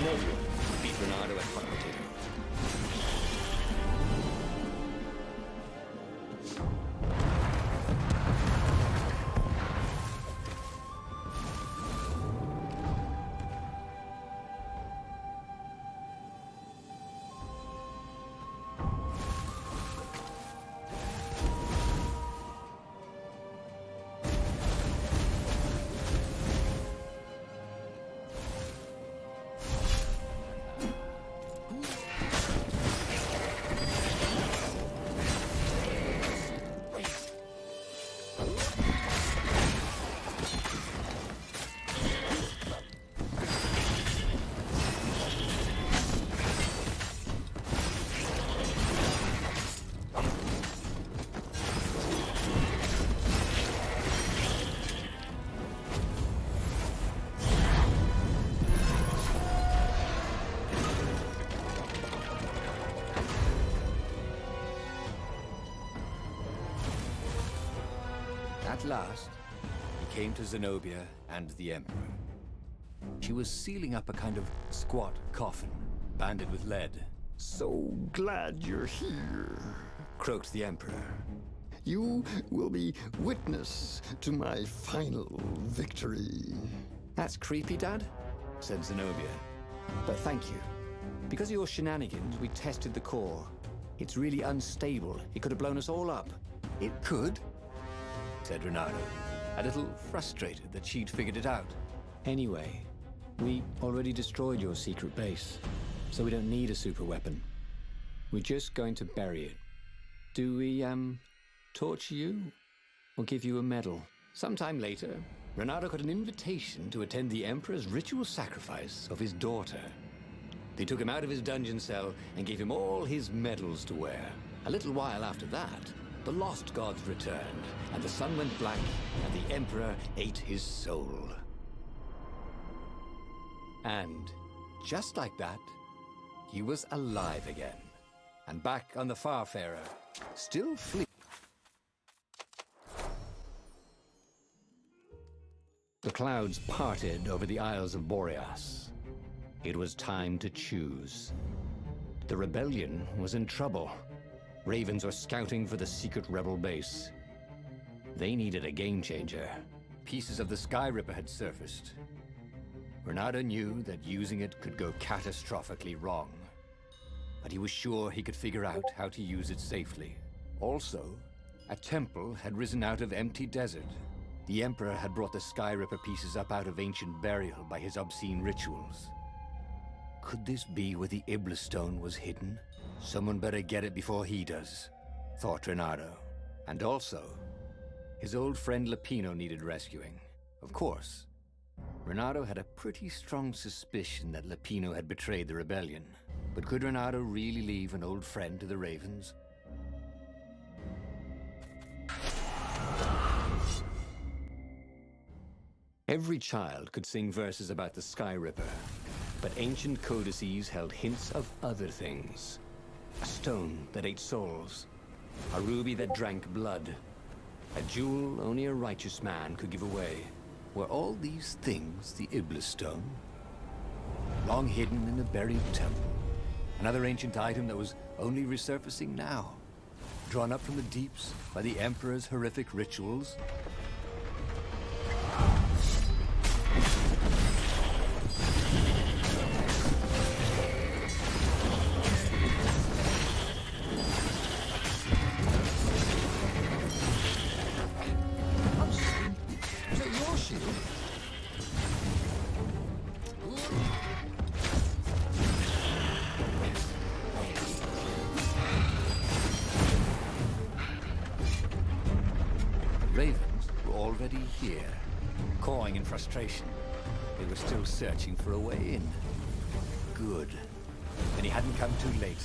No one beat Renato at hot potato. At last, he came to Zenobia and the Emperor. She was sealing up a kind of squat coffin, banded with lead. So glad you're here. Croaked the Emperor. You will be witness to my final victory. That's creepy, Dad, said Zenobia. But thank you. Because of your shenanigans, we tested the core. It's really unstable. It could have blown us all up. It could, said Renato, a little frustrated that she'd figured it out. Anyway, we already destroyed your secret base, so we don't need a super weapon. We're just going to bury it. Do we, torture you? Or give you a medal? Sometime later, Renato got an invitation to attend the Emperor's ritual sacrifice of his daughter. They took him out of his dungeon cell and gave him all his medals to wear. A little while after that, the lost gods returned, and the sun went black, and the Emperor ate his soul. And just like that, he was alive again, and back on the Farfarer, still fleeing. The clouds parted over the Isles of Boreas. It was time to choose. The rebellion was in trouble. Ravens were scouting for the secret rebel base. They needed a game changer. Pieces of the Sky Ripper had surfaced. Renato knew that using it could go catastrophically wrong, but he was sure he could figure out how to use it safely. Also, a temple had risen out of empty desert. The Emperor had brought the Sky Ripper pieces up out of ancient burial by his obscene rituals. Could this be where the Iblis stone was hidden? Someone better get it before he does, thought Renato. And also, his old friend Lapino needed rescuing. Of course, Renato had a pretty strong suspicion that Lapino had betrayed the rebellion. But could Renato really leave an old friend to the Ravens? Every child could sing verses about the Sky Ripper, but ancient codices held hints of other things. A stone that ate souls, a ruby that drank blood, a jewel only a righteous man could give away. Were all these things the Iblis stone? Long hidden in a buried temple. Another ancient item that was only resurfacing now. Drawn up from the deeps by the Emperor's horrific rituals. Ravens were already here, cawing in frustration. They were still searching for a way in. Good. And he hadn't come too late.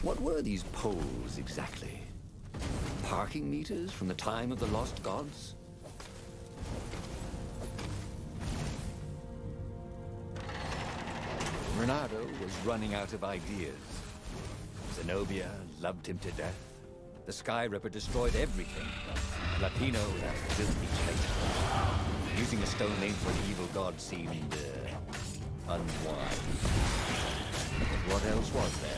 What were these poles exactly? Parking meters from the time of the lost gods? Renato was running out of ideas. Zenobia loved him to death. The Sky Ripper destroyed everything. Lapino was a filthy traitor. Using a stone named for an evil god seemed unwise. But what else was there?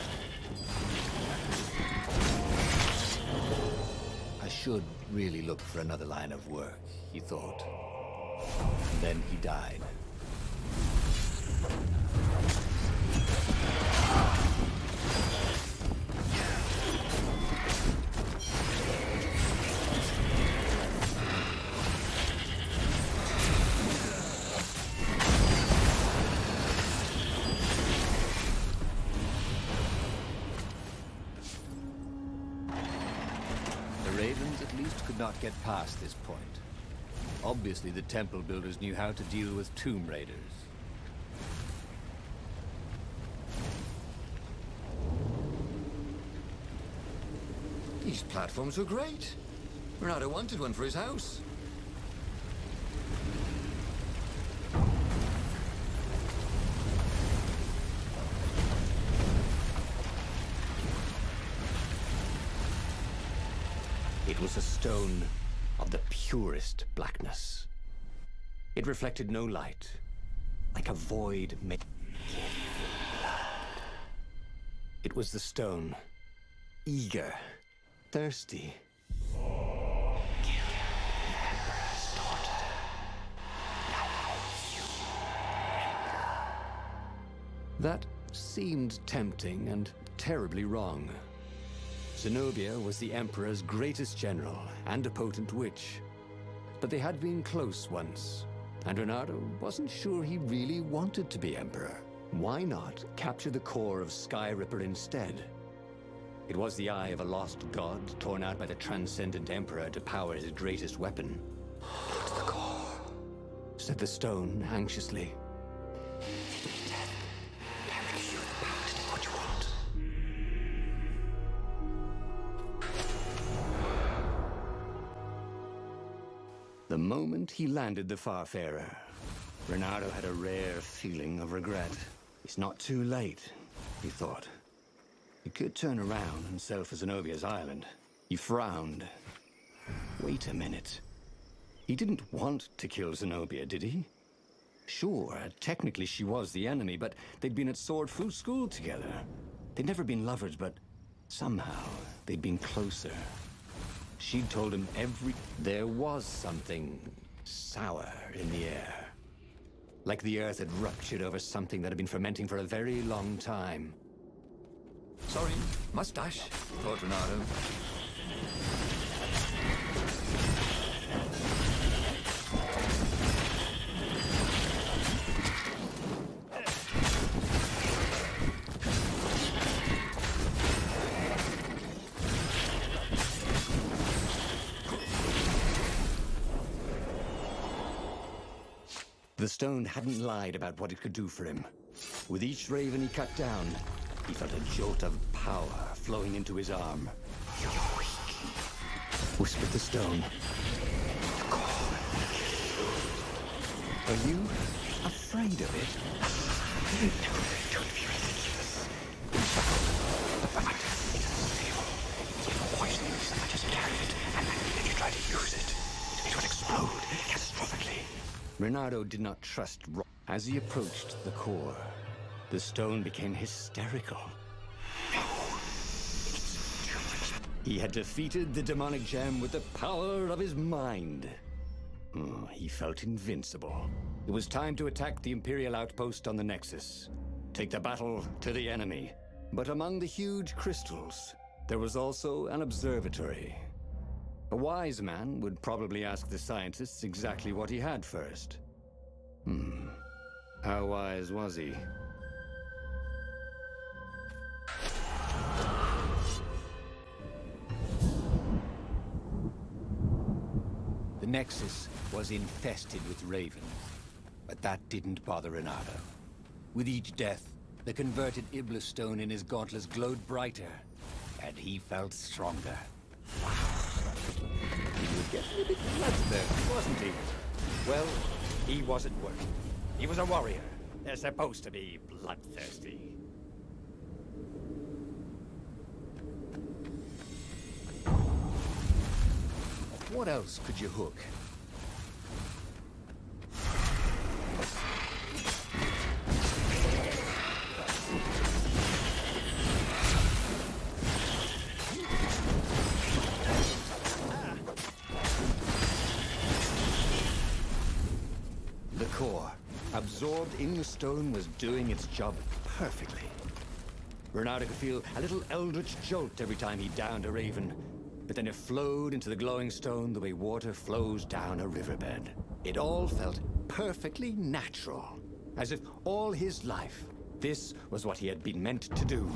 I should really look for another line of work, he thought. And then he died. Ravens at least could not get past this point. Obviously, the temple builders knew how to deal with tomb raiders. These platforms were great. Renato wanted one for his house. It was a stone of the purest blackness. It reflected no light, like a void made. It was the stone, eager, thirsty. That seemed tempting and terribly wrong. Zenobia was the Emperor's greatest general and a potent witch. But they had been close once, and Reynardo wasn't sure he really wanted to be Emperor. Why not capture the core of Skyripper instead? It was the eye of a lost god torn out by the transcendent Emperor to power his greatest weapon. "It's the core," said the stone anxiously. The moment he landed the Farfarer, Reynardo had a rare feeling of regret. It's not too late, he thought. He could turn around and sail for Zenobia's island. He frowned. Wait a minute. He didn't want to kill Zenobia, did he? Sure, technically she was the enemy, but they'd been at sword school together. They'd never been lovers, but somehow they'd been closer. She'd told him there was something sour in the air. Like the earth had ruptured over something that had been fermenting for a very long time. Sorry, mustache, thought Reynardo. The stone hadn't lied about what it could do for him. With each raven he cut down, he felt a jolt of power flowing into his arm. "You're weak," whispered the stone. "The core. Are you afraid of it?" "No, don't be ridiculous." He chuckled. "The fact is, it is stable. It's poisonous. I just carry it, and if you try to use it, it will explode catastrophically." Reynardo did not trust Rock. As he approached the core, the stone became hysterical. No, it's too much. He had defeated the demonic gem with the power of his mind. He felt invincible. It was time to attack the Imperial outpost on the Nexus. Take the battle to the enemy. But among the huge crystals, there was also an observatory. A wise man would probably ask the scientists exactly what he had first. How wise was he? The Nexus was infested with ravens, but that didn't bother Reynardo. With each death, the converted Iblis stone in his gauntlets glowed brighter, and he felt stronger. He was getting a bit bloodthirsty, wasn't he? Well, he wasn't worried. He was a warrior. They're supposed to be bloodthirsty. What else could you hook? The core, absorbed in the stone, was doing its job perfectly. Reynardo could feel a little eldritch jolt every time he downed a raven, but then it flowed into the glowing stone the way water flows down a riverbed. It all felt perfectly natural, as if all his life, this was what he had been meant to do.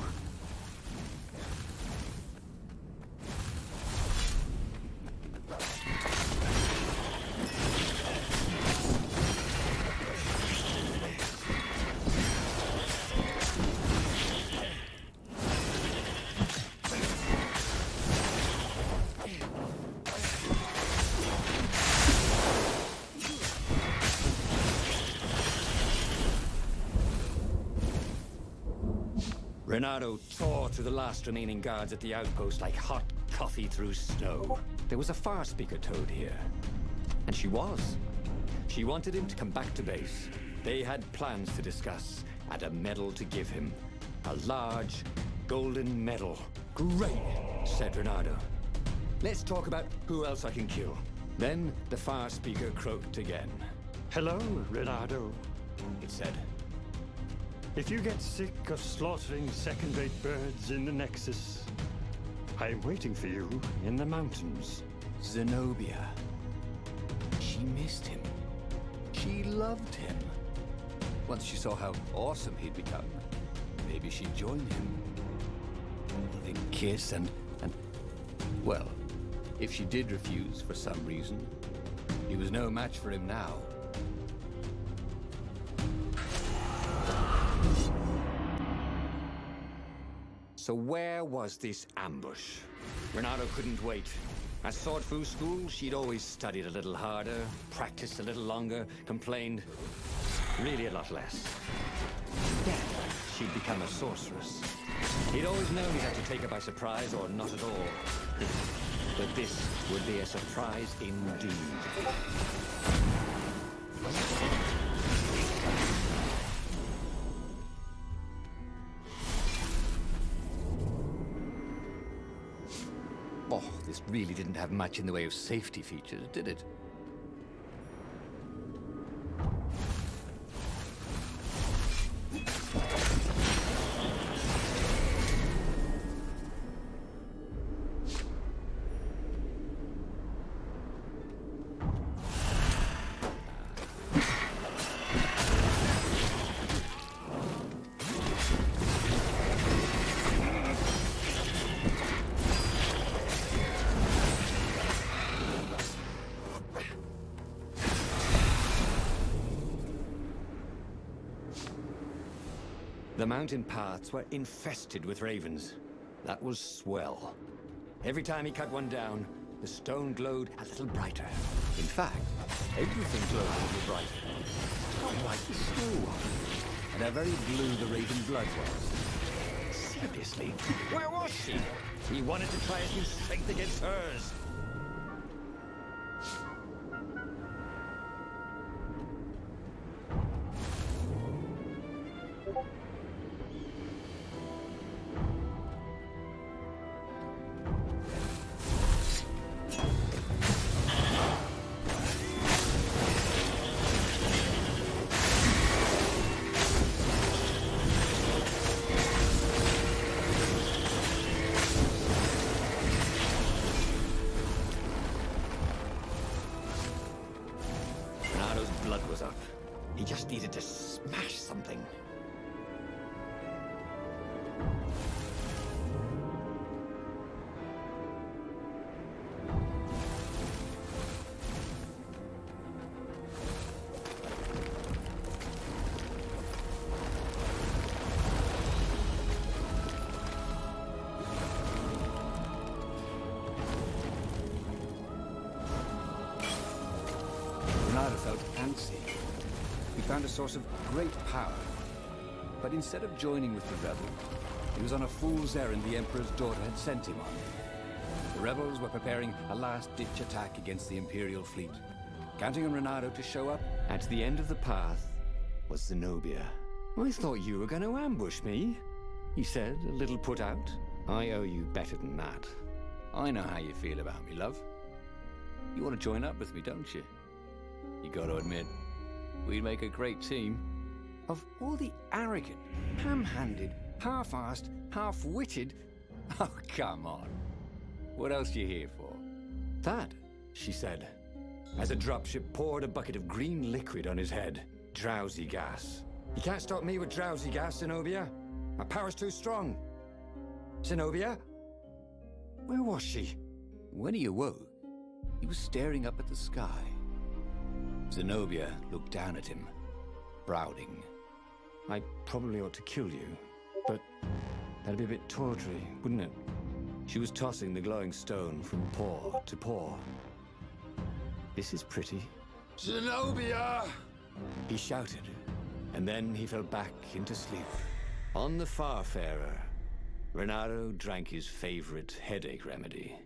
Reynardo tore through the last remaining guards at the outpost like hot coffee through snow. There was a far speaker toad here. And she was. She wanted him to come back to base. They had plans to discuss, and a medal to give him. A large, golden medal. Great, said Reynardo. Let's talk about who else I can kill. Then the far speaker croaked again. Hello, Reynardo. It said, If you get sick of slaughtering second-rate birds in the Nexus, I'm waiting for you in the mountains. Zenobia. She missed him. She loved him. Once she saw how awesome he'd become, maybe she'd join him. They'd kiss and... Well, if she did refuse for some reason, he was no match for him now. So where was this ambush? Reynardo couldn't wait. At Sword Fu School, she'd always studied a little harder, practiced a little longer, complained really a lot less. Then she'd become a sorceress. He'd always known he'd have to take her by surprise or not at all. But this would be a surprise indeed. Oh, this really didn't have much in the way of safety features, did it? The mountain paths were infested with ravens. That was swell. Every time he cut one down, the stone glowed a little brighter. In fact, everything glowed a little brighter. How white the snow was, and how very blue the raven blood was. Seriously, where was she? He wanted to try his strength against hers. Blood was up. He just needed to smash something. Reynardo felt antsy. He found a source of great power. But instead of joining with the rebels, he was on a fool's errand the Emperor's daughter had sent him on. The rebels were preparing a last-ditch attack against the Imperial fleet, counting on Reynardo to show up. At the end of the path was Zenobia. I thought you were going to ambush me, he said, a little put out. I owe you better than that. I know how you feel about me, love. You want to join up with me, don't you? You got to admit, we'd make a great team. Of all the arrogant, ham-handed, half-assed, half-witted... Oh, come on. What else you here for? That, she said, as a dropship poured a bucket of green liquid on his head. Drowsy gas. You can't stop me with drowsy gas, Zenobia. My power's too strong. Zenobia? Where was she? When he awoke, he was staring up at the sky. Zenobia looked down at him, brooding. I probably ought to kill you, but that'd be a bit tawdry, wouldn't it? She was tossing the glowing stone from paw to paw. This is pretty. Zenobia! He shouted, and then he fell back into sleep. On the Farfarer, Reynardo drank his favorite headache remedy.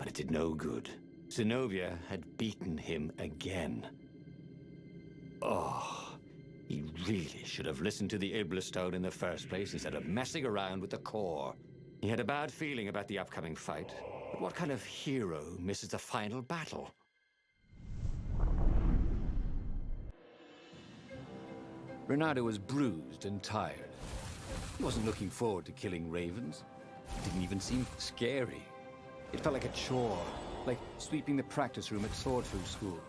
But it did no good. Zenobia had beaten him again. Oh, he really should have listened to the Iblastone in the first place instead of messing around with the core. He had a bad feeling about the upcoming fight, but what kind of hero misses the final battle? Renato was bruised and tired. He wasn't looking forward to killing ravens. It didn't even seem scary. It felt like a chore, like sweeping the practice room at swordfish school,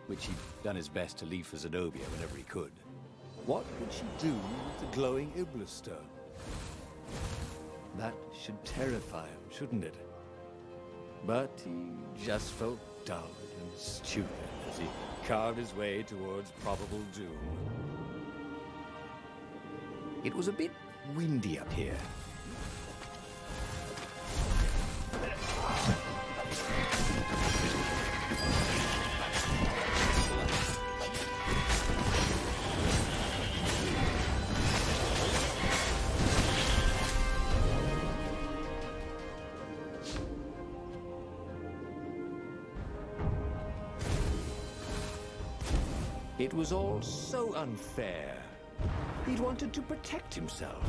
which he'd done his best to leave for Zenobia whenever he could. What would she do with the glowing Iblastone? That should terrify him, shouldn't it? But he just felt dull and stupid as he carved his way towards probable doom. It was a bit windy up here. It was all so unfair. He'd wanted to protect himself,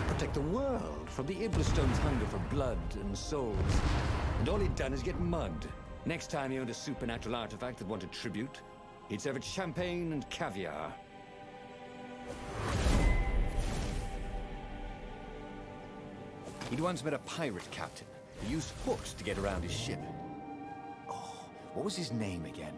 protect the world from the Iblastone's hunger for blood and souls. And all he'd done is get mugged. Next time he owned a supernatural artifact that wanted tribute, he'd serve it champagne and caviar. He'd once met a pirate captain who used hooks to get around his ship. Oh, what was his name again?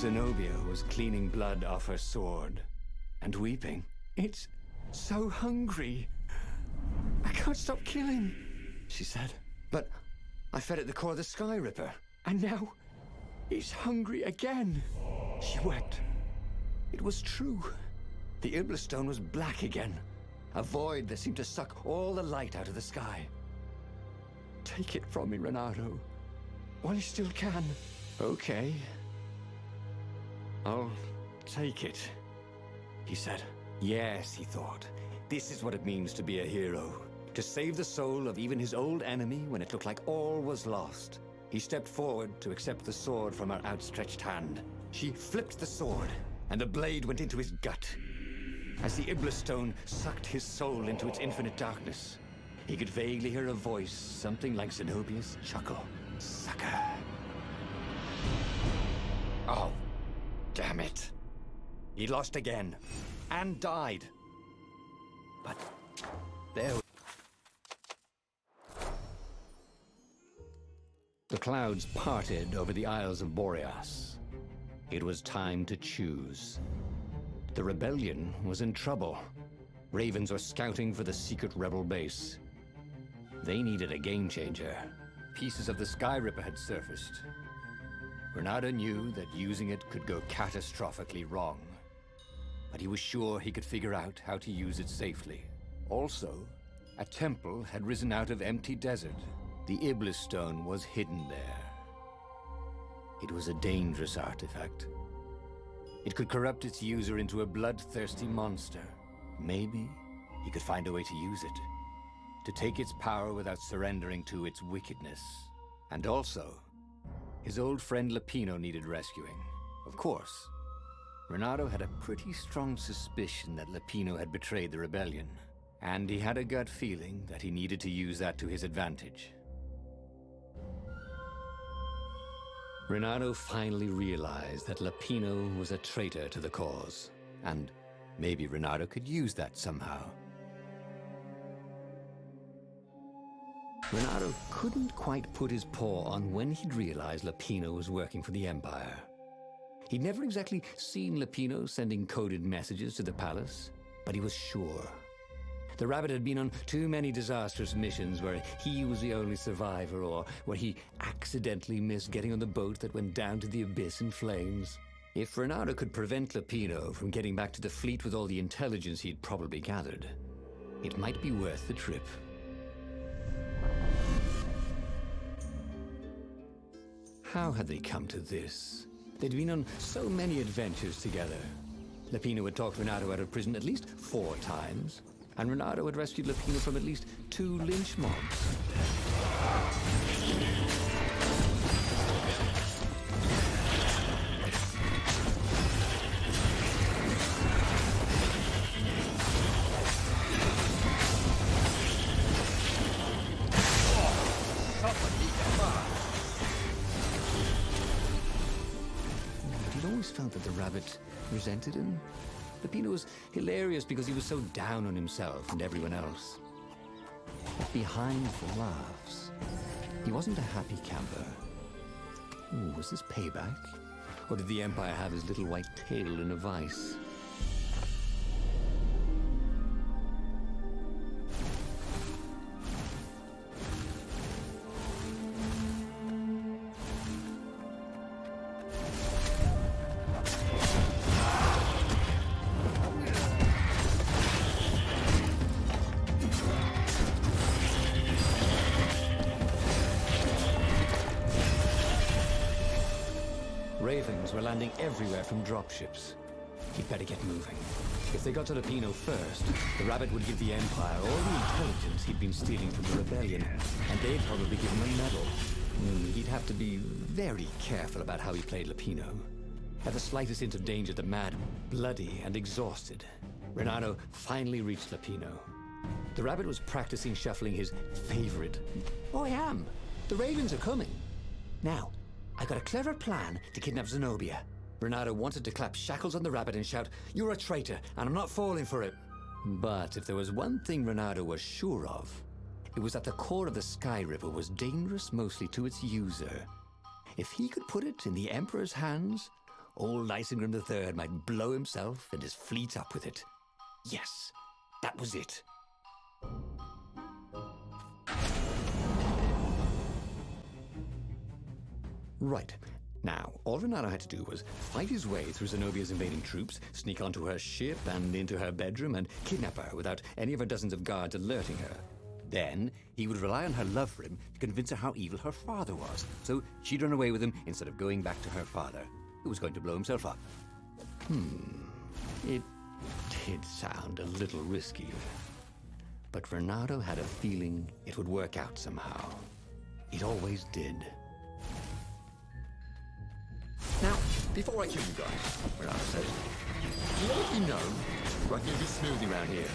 Zenobia was cleaning blood off her sword and weeping. It's so hungry. I can't stop killing, she said. But I fed it the core of the Sky Ripper, and now he's hungry again. She wept. It was true. The Iblastone was black again, a void that seemed to suck all the light out of the sky. Take it from me, Renato, while you still can. Okay. I'll take it, he said. Yes, he thought. This is what it means to be a hero. To save the soul of even his old enemy when it looked like all was lost. He stepped forward to accept the sword from her outstretched hand. She flipped the sword, and the blade went into his gut. As the Iblastone sucked his soul into its infinite darkness, he could vaguely hear a voice, something like Zenobia's chuckle. Sucker. Oh. Damn it. He lost again. And died. But there... The clouds parted over the Isles of Boreas. It was time to choose. The rebellion was in trouble. Ravens were scouting for the secret rebel base. They needed a game changer. Pieces of the Sky Ripper had surfaced. Renato knew that using it could go catastrophically wrong, but he was sure he could figure out how to use it safely. Also, a temple had risen out of empty desert. The Iblastone was hidden there. It was a dangerous artifact. It could corrupt its user into a bloodthirsty monster. Maybe he could find a way to use it to take its power without surrendering to its wickedness. And also, his old friend Lapino needed rescuing. Of course, Renato had a pretty strong suspicion that Lapino had betrayed the rebellion, and he had a gut feeling that he needed to use that to his advantage. Renato finally realized that Lapino was a traitor to the cause, and maybe Renato could use that somehow. Renato couldn't quite put his paw on when he'd realized Lapino was working for the Empire. He'd never exactly seen Lapino sending coded messages to the palace, but he was sure. The rabbit had been on too many disastrous missions where he was the only survivor, or where he accidentally missed getting on the boat that went down to the abyss in flames. If Renato could prevent Lapino from getting back to the fleet with all the intelligence he'd probably gathered, it might be worth the trip. How had they come to this? They'd been on so many adventures together. Lapino had talked Renato out of prison at least 4 times, and Renato had rescued Lapino from at least 2 lynch mobs. He'd always felt that the rabbit resented him. Lapino was hilarious because he was so down on himself and everyone else. But behind the laughs, he wasn't a happy camper. Ooh, was this payback? Or did the Empire have his little white tail in a vice? Ravens were landing everywhere from dropships. He'd better get moving. If they got to Lapino first, the rabbit would give the Empire all the intelligence he'd been stealing from the rebellion, and they'd probably give him a medal. He'd have to be very careful about how he played Lapino. At the slightest hint of danger, the mad, bloody, and exhausted, Renato finally reached Lapino. The rabbit was practicing shuffling his favorite. "Oh, I am. The ravens are coming. Now, I got a clever plan to kidnap Zenobia." Renato wanted to clap shackles on the rabbit and shout, "You're a traitor, and I'm not falling for it." But if there was one thing Renato was sure of, it was that the core of the Sky River was dangerous mostly to its user. If he could put it in the Emperor's hands, old Isengrim III might blow himself and his fleet up with it. Yes, that was it. Right. Now, all Renato had to do was fight his way through Zenobia's invading troops, sneak onto her ship and into her bedroom, and kidnap her without any of her dozens of guards alerting her. Then, he would rely on her love for him to convince her how evil her father was, so she'd run away with him instead of going back to her father, who was going to blow himself up. It did sound a little risky, but Renato had a feeling it would work out somehow. It always did. Now, before I kill you guys, Renato says, do you let me know where I can get this smoothie around here?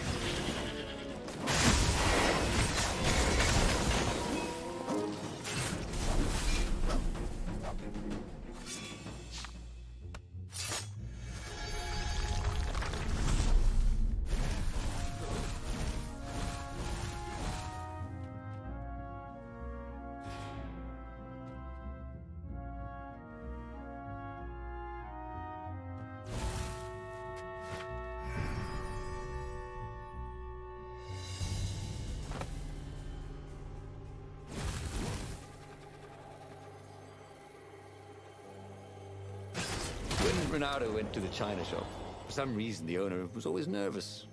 When Renato went to the china shop, for some reason the owner was always nervous.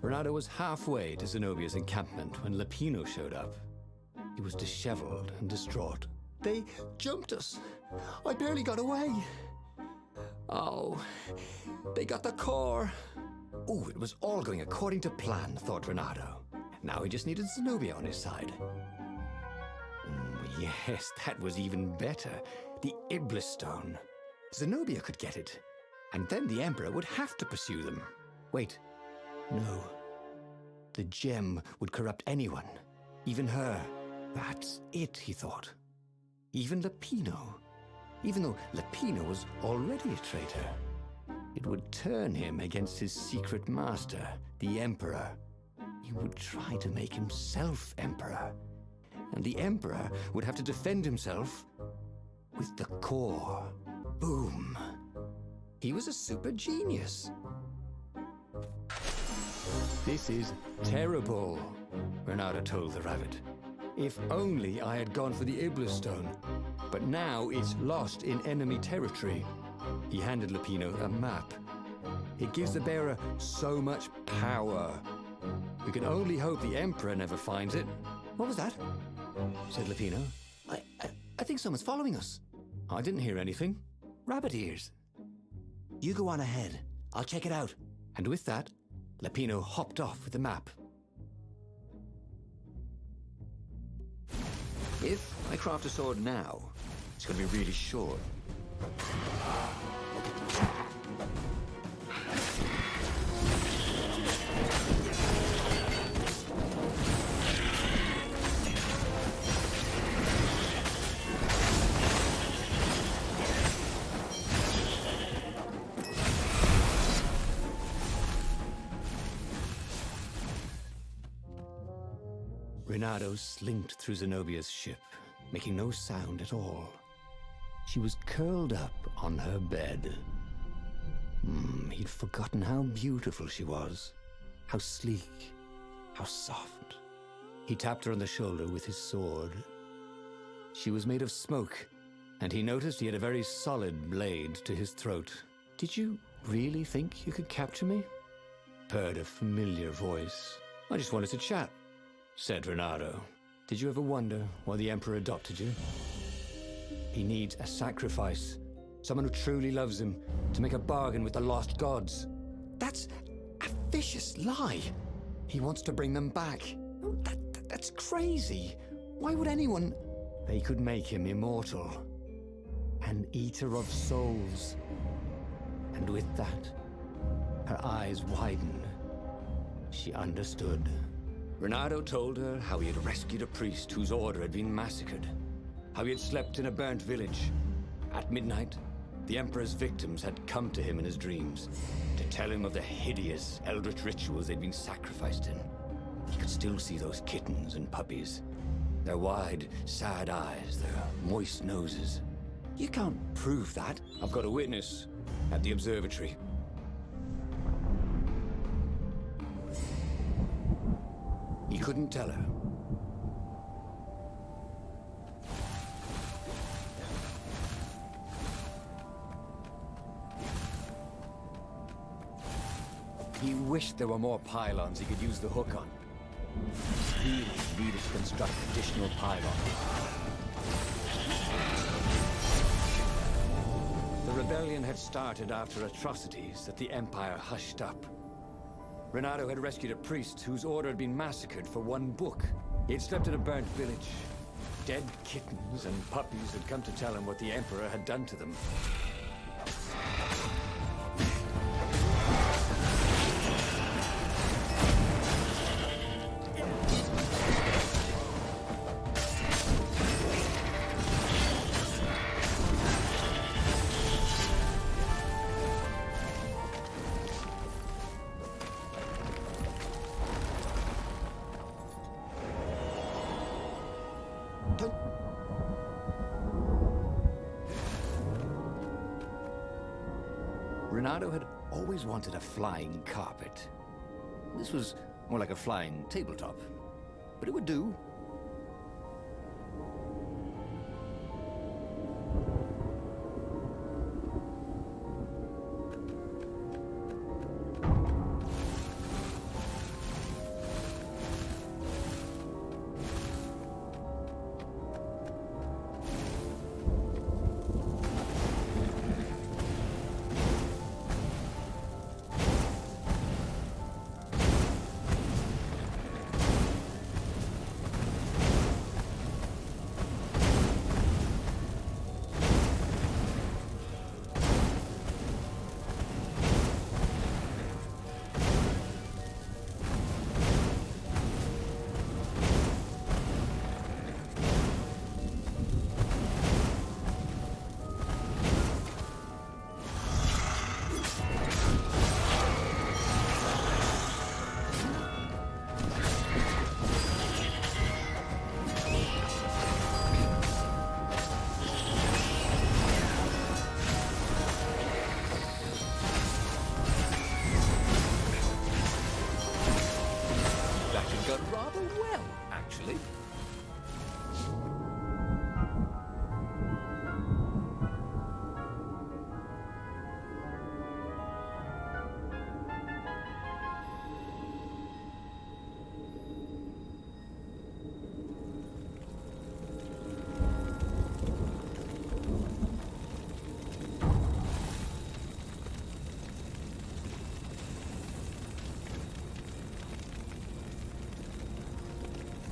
Renato was halfway to Zenobia's encampment when Lapino showed up. He was disheveled and distraught. "They jumped us. I barely got away. Oh, they got the core. Oh, it was all going according to plan, thought Renato. Now he just needed Zenobia on his side. Yes, that was even better. The Iblis Stone. Zenobia could get it. And then the Emperor would have to pursue them. Wait, no. The gem would corrupt anyone, even her. That's it, he thought. Even Lapino. Even though Lapino was already a traitor. It would turn him against his secret master, the Emperor. He would try to make himself Emperor. And the Emperor would have to defend himself with the core. Boom. He was a super genius. This is terrible, Renato told the rabbit. If only I had gone for the Iblis Stone. But now it's lost in enemy territory. He handed Lapino a map. It gives the bearer so much power. We can only hope the Emperor never finds it. What was that? Said Lapino. I think someone's following us. I didn't hear anything. Rabbit ears. You go on ahead. I'll check it out. And with that, Lapino hopped off with the map. If I craft a sword now, it's going to be really short. Renato slinked through Zenobia's ship, making no sound at all. She was curled up on her bed. He'd forgotten how beautiful she was, how sleek, how soft. He tapped her on the shoulder with his sword. She was made of smoke, and he noticed he had a very solid blade to his throat. Did you really think you could capture me? Heard a familiar voice. I just wanted to chat, said Renato. Did you ever wonder why the Emperor adopted you? He needs a sacrifice, someone who truly loves him, to make a bargain with the lost gods. That's a vicious lie. He wants to bring them back. That's crazy. Why would anyone... They could make him immortal. An eater of souls. And with that, her eyes widened. She understood. Renato told her how he had rescued a priest whose order had been massacred, how he had slept in a burnt village. At midnight, the Emperor's victims had come to him in his dreams to tell him of the hideous eldritch rituals they'd been sacrificed in. He could still see those kittens and puppies, their wide, sad eyes, their moist noses. You can't prove that. I've got a witness at the observatory. He couldn't tell her. He wished there were more pylons he could use the hook on. He needed to construct additional pylons. The rebellion had started after atrocities that the Empire hushed up. Renato had rescued a priest whose order had been massacred for one book. He had slept in a burnt village. Dead kittens and puppies had come to tell him what the Emperor had done to them. Renato had always wanted a flying carpet. This was more like a flying tabletop, but it would do.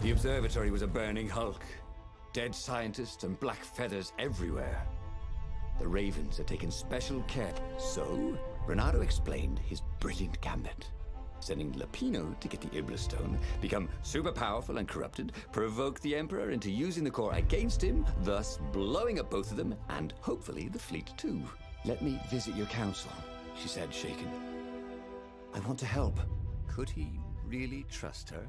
The observatory was a burning hulk. Dead scientists and black feathers everywhere. The Ravens had taken special care. So, Renato explained his brilliant gambit. Sending Lapino to get the Iblastone, become super powerful and corrupted, provoke the Emperor into using the core against him, thus blowing up both of them, and hopefully the fleet too. "Let me visit your council," she said, shaken. "I want to help." Could he really trust her?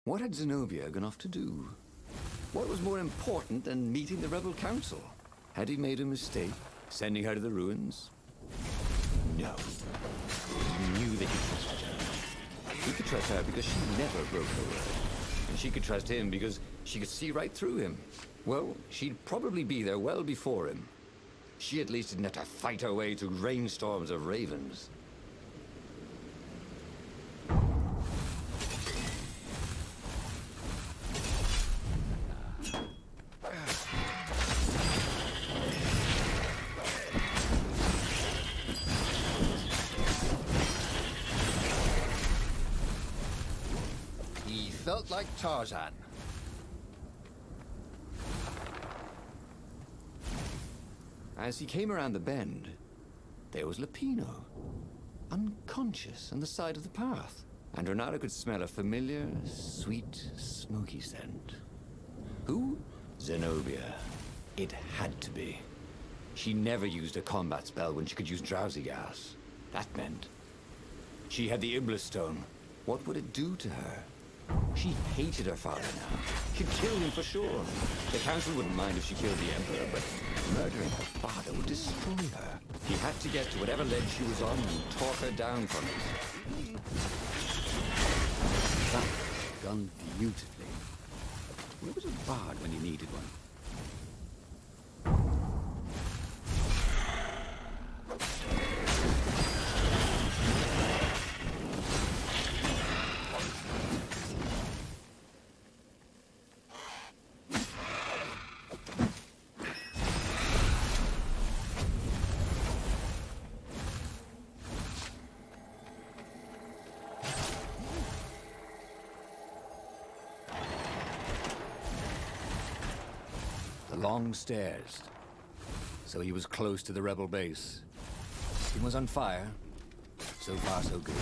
What had Zenobia gone off to do? What was more important than meeting the rebel council? Had he made a mistake, sending her to the ruins? No. He knew they could trust her. He could trust her because she never broke her word. And she could trust him because she could see right through him. Well, she'd probably be there well before him. She at least didn't have to fight her way through rainstorms of ravens. He felt like Tarzan. As he came around the bend, there was Lapino, unconscious on the side of the path. And Renato could smell a familiar, sweet, smoky scent. Who? Zenobia. It had to be. She never used a combat spell when she could use drowsy gas. That meant she had the Iblastone. What would it do to her? She hated her father now. She'd kill him for sure. The council wouldn't mind if she killed the Emperor, but murdering her father would destroy her. He had to get to whatever ledge she was on and talk her down from it. That gone beautifully. Where was a bard when you needed one? Long stairs. So he was close to the rebel base. He was on fire. So far, so good.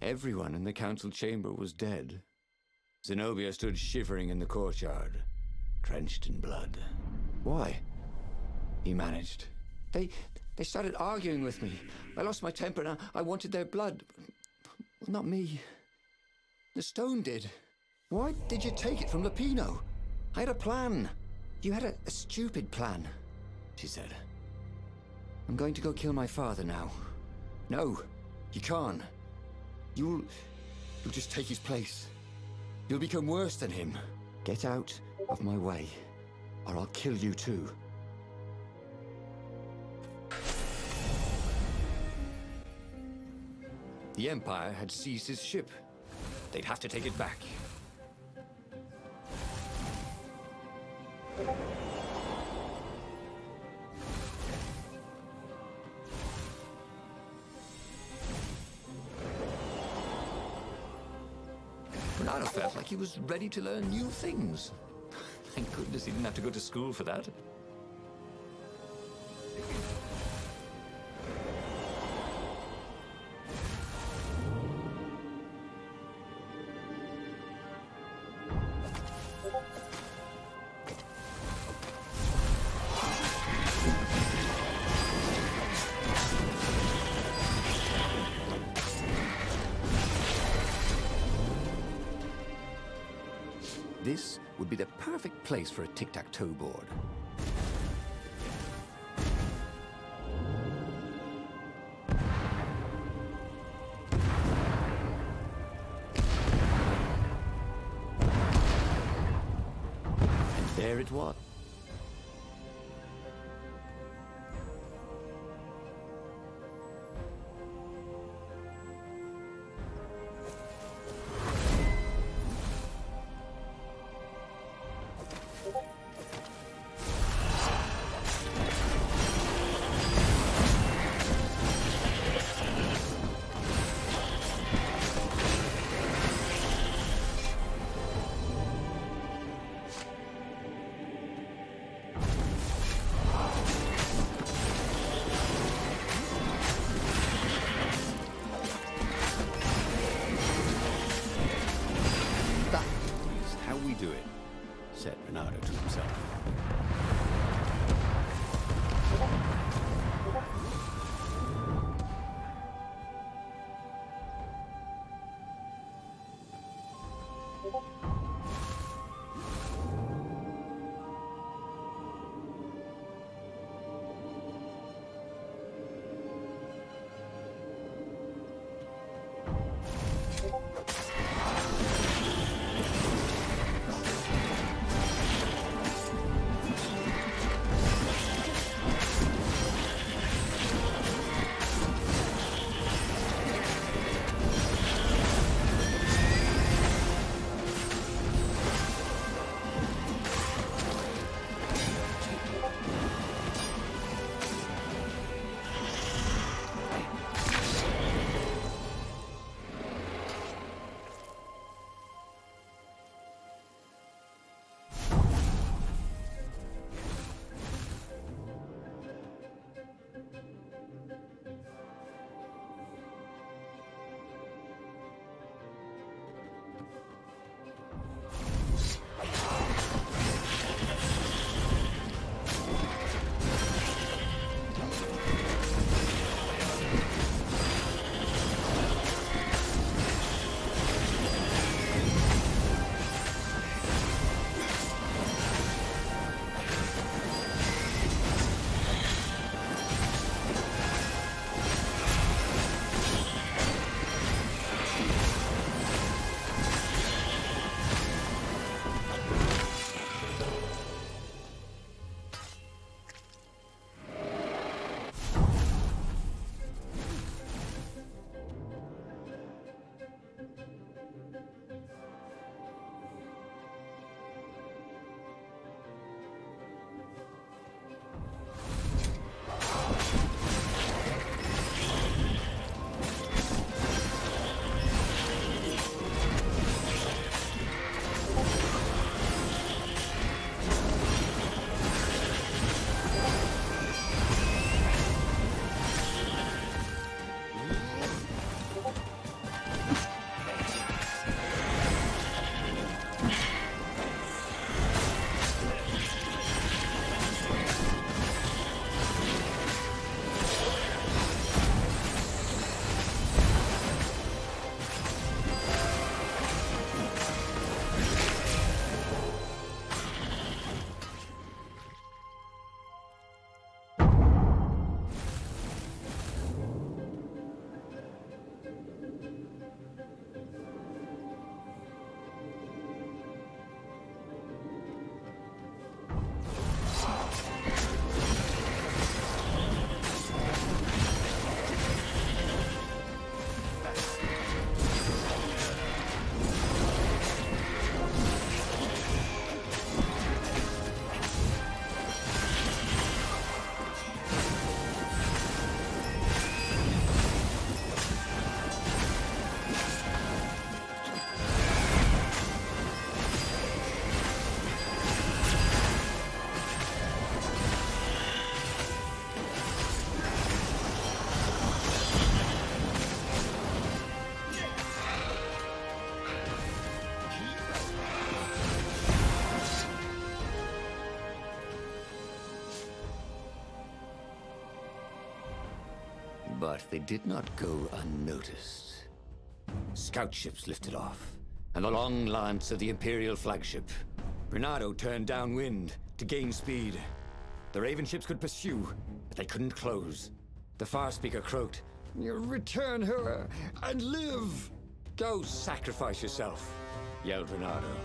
Everyone in the council chamber was dead. Zenobia stood shivering in the courtyard, drenched in blood. Why? He managed. They started arguing with me. I lost my temper and I wanted their blood. Well, not me. The stone did. Why did you take it from Lapino? I had a plan. You had a stupid plan, she said. I'm going to go kill my father now. No, you can't. You'll just take his place. You'll become worse than him. Get out of my way, or I'll kill you too. The Empire had seized his ship. They'd have to take it back. Renato felt like he was ready to learn new things. Thank goodness he didn't have to go to school for that. This would be the perfect place for a tic-tac-toe board. there it was. Do it, said Renato to himself. But they did not go unnoticed. Scout ships lifted off, and the long lance of the Imperial flagship. Renato turned downwind to gain speed. The Raven ships could pursue, but they couldn't close. The Farspeaker croaked, You return her and live! "Go sacrifice yourself," yelled Renato.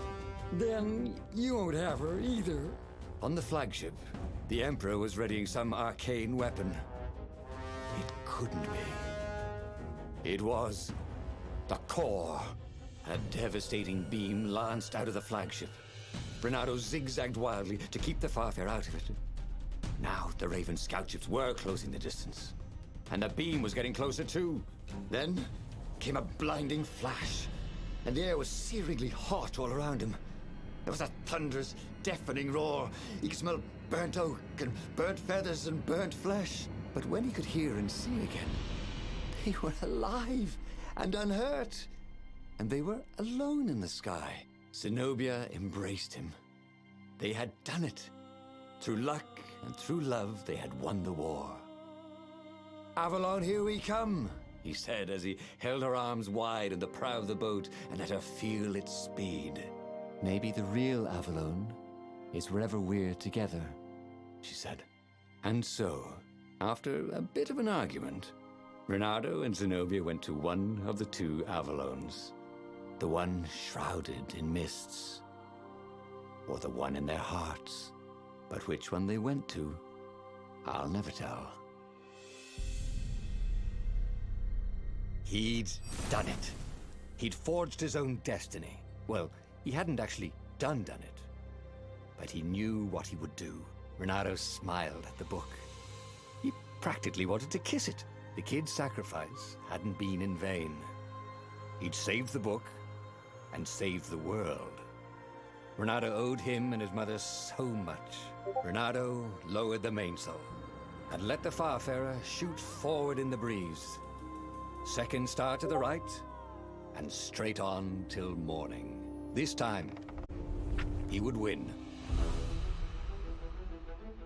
then you won't have her either. On the flagship, the Emperor was readying some arcane weapon. It couldn't be. It was the core. A devastating beam lanced out of the flagship. Renato zigzagged wildly to keep the Farfair out of it. Now the Raven scout ships were closing the distance, and the beam was getting closer too. Then came a blinding flash, and the air was searingly hot all around him. There was a thunderous, deafening roar. He could smell burnt oak and burnt feathers and burnt flesh. But when he could hear and see again, they were alive and unhurt. And they were alone in the sky. Zenobia embraced him. They had done it. Through luck and through love, they had won the war. "Avalon, here we come," he said as he held her arms wide in the prow of the boat and let her feel its speed. "Maybe the real Avalon is wherever we're together," she said. And so, after a bit of an argument, Renato and Zenobia went to one of the two Avalons. The one shrouded in mists, or the one in their hearts. But which one they went to, I'll never tell. He'd done it. He'd forged his own destiny. Well, he hadn't actually done it, but he knew what he would do. Renato smiled at the book. He practically wanted to kiss it. The kid's sacrifice hadn't been in vain. He'd saved the book and saved the world. Renato owed him and his mother so much. Renato lowered the mainsail and let the Farfarer shoot forward in the breeze. Second star to the right, and straight on till morning. This time, he would win.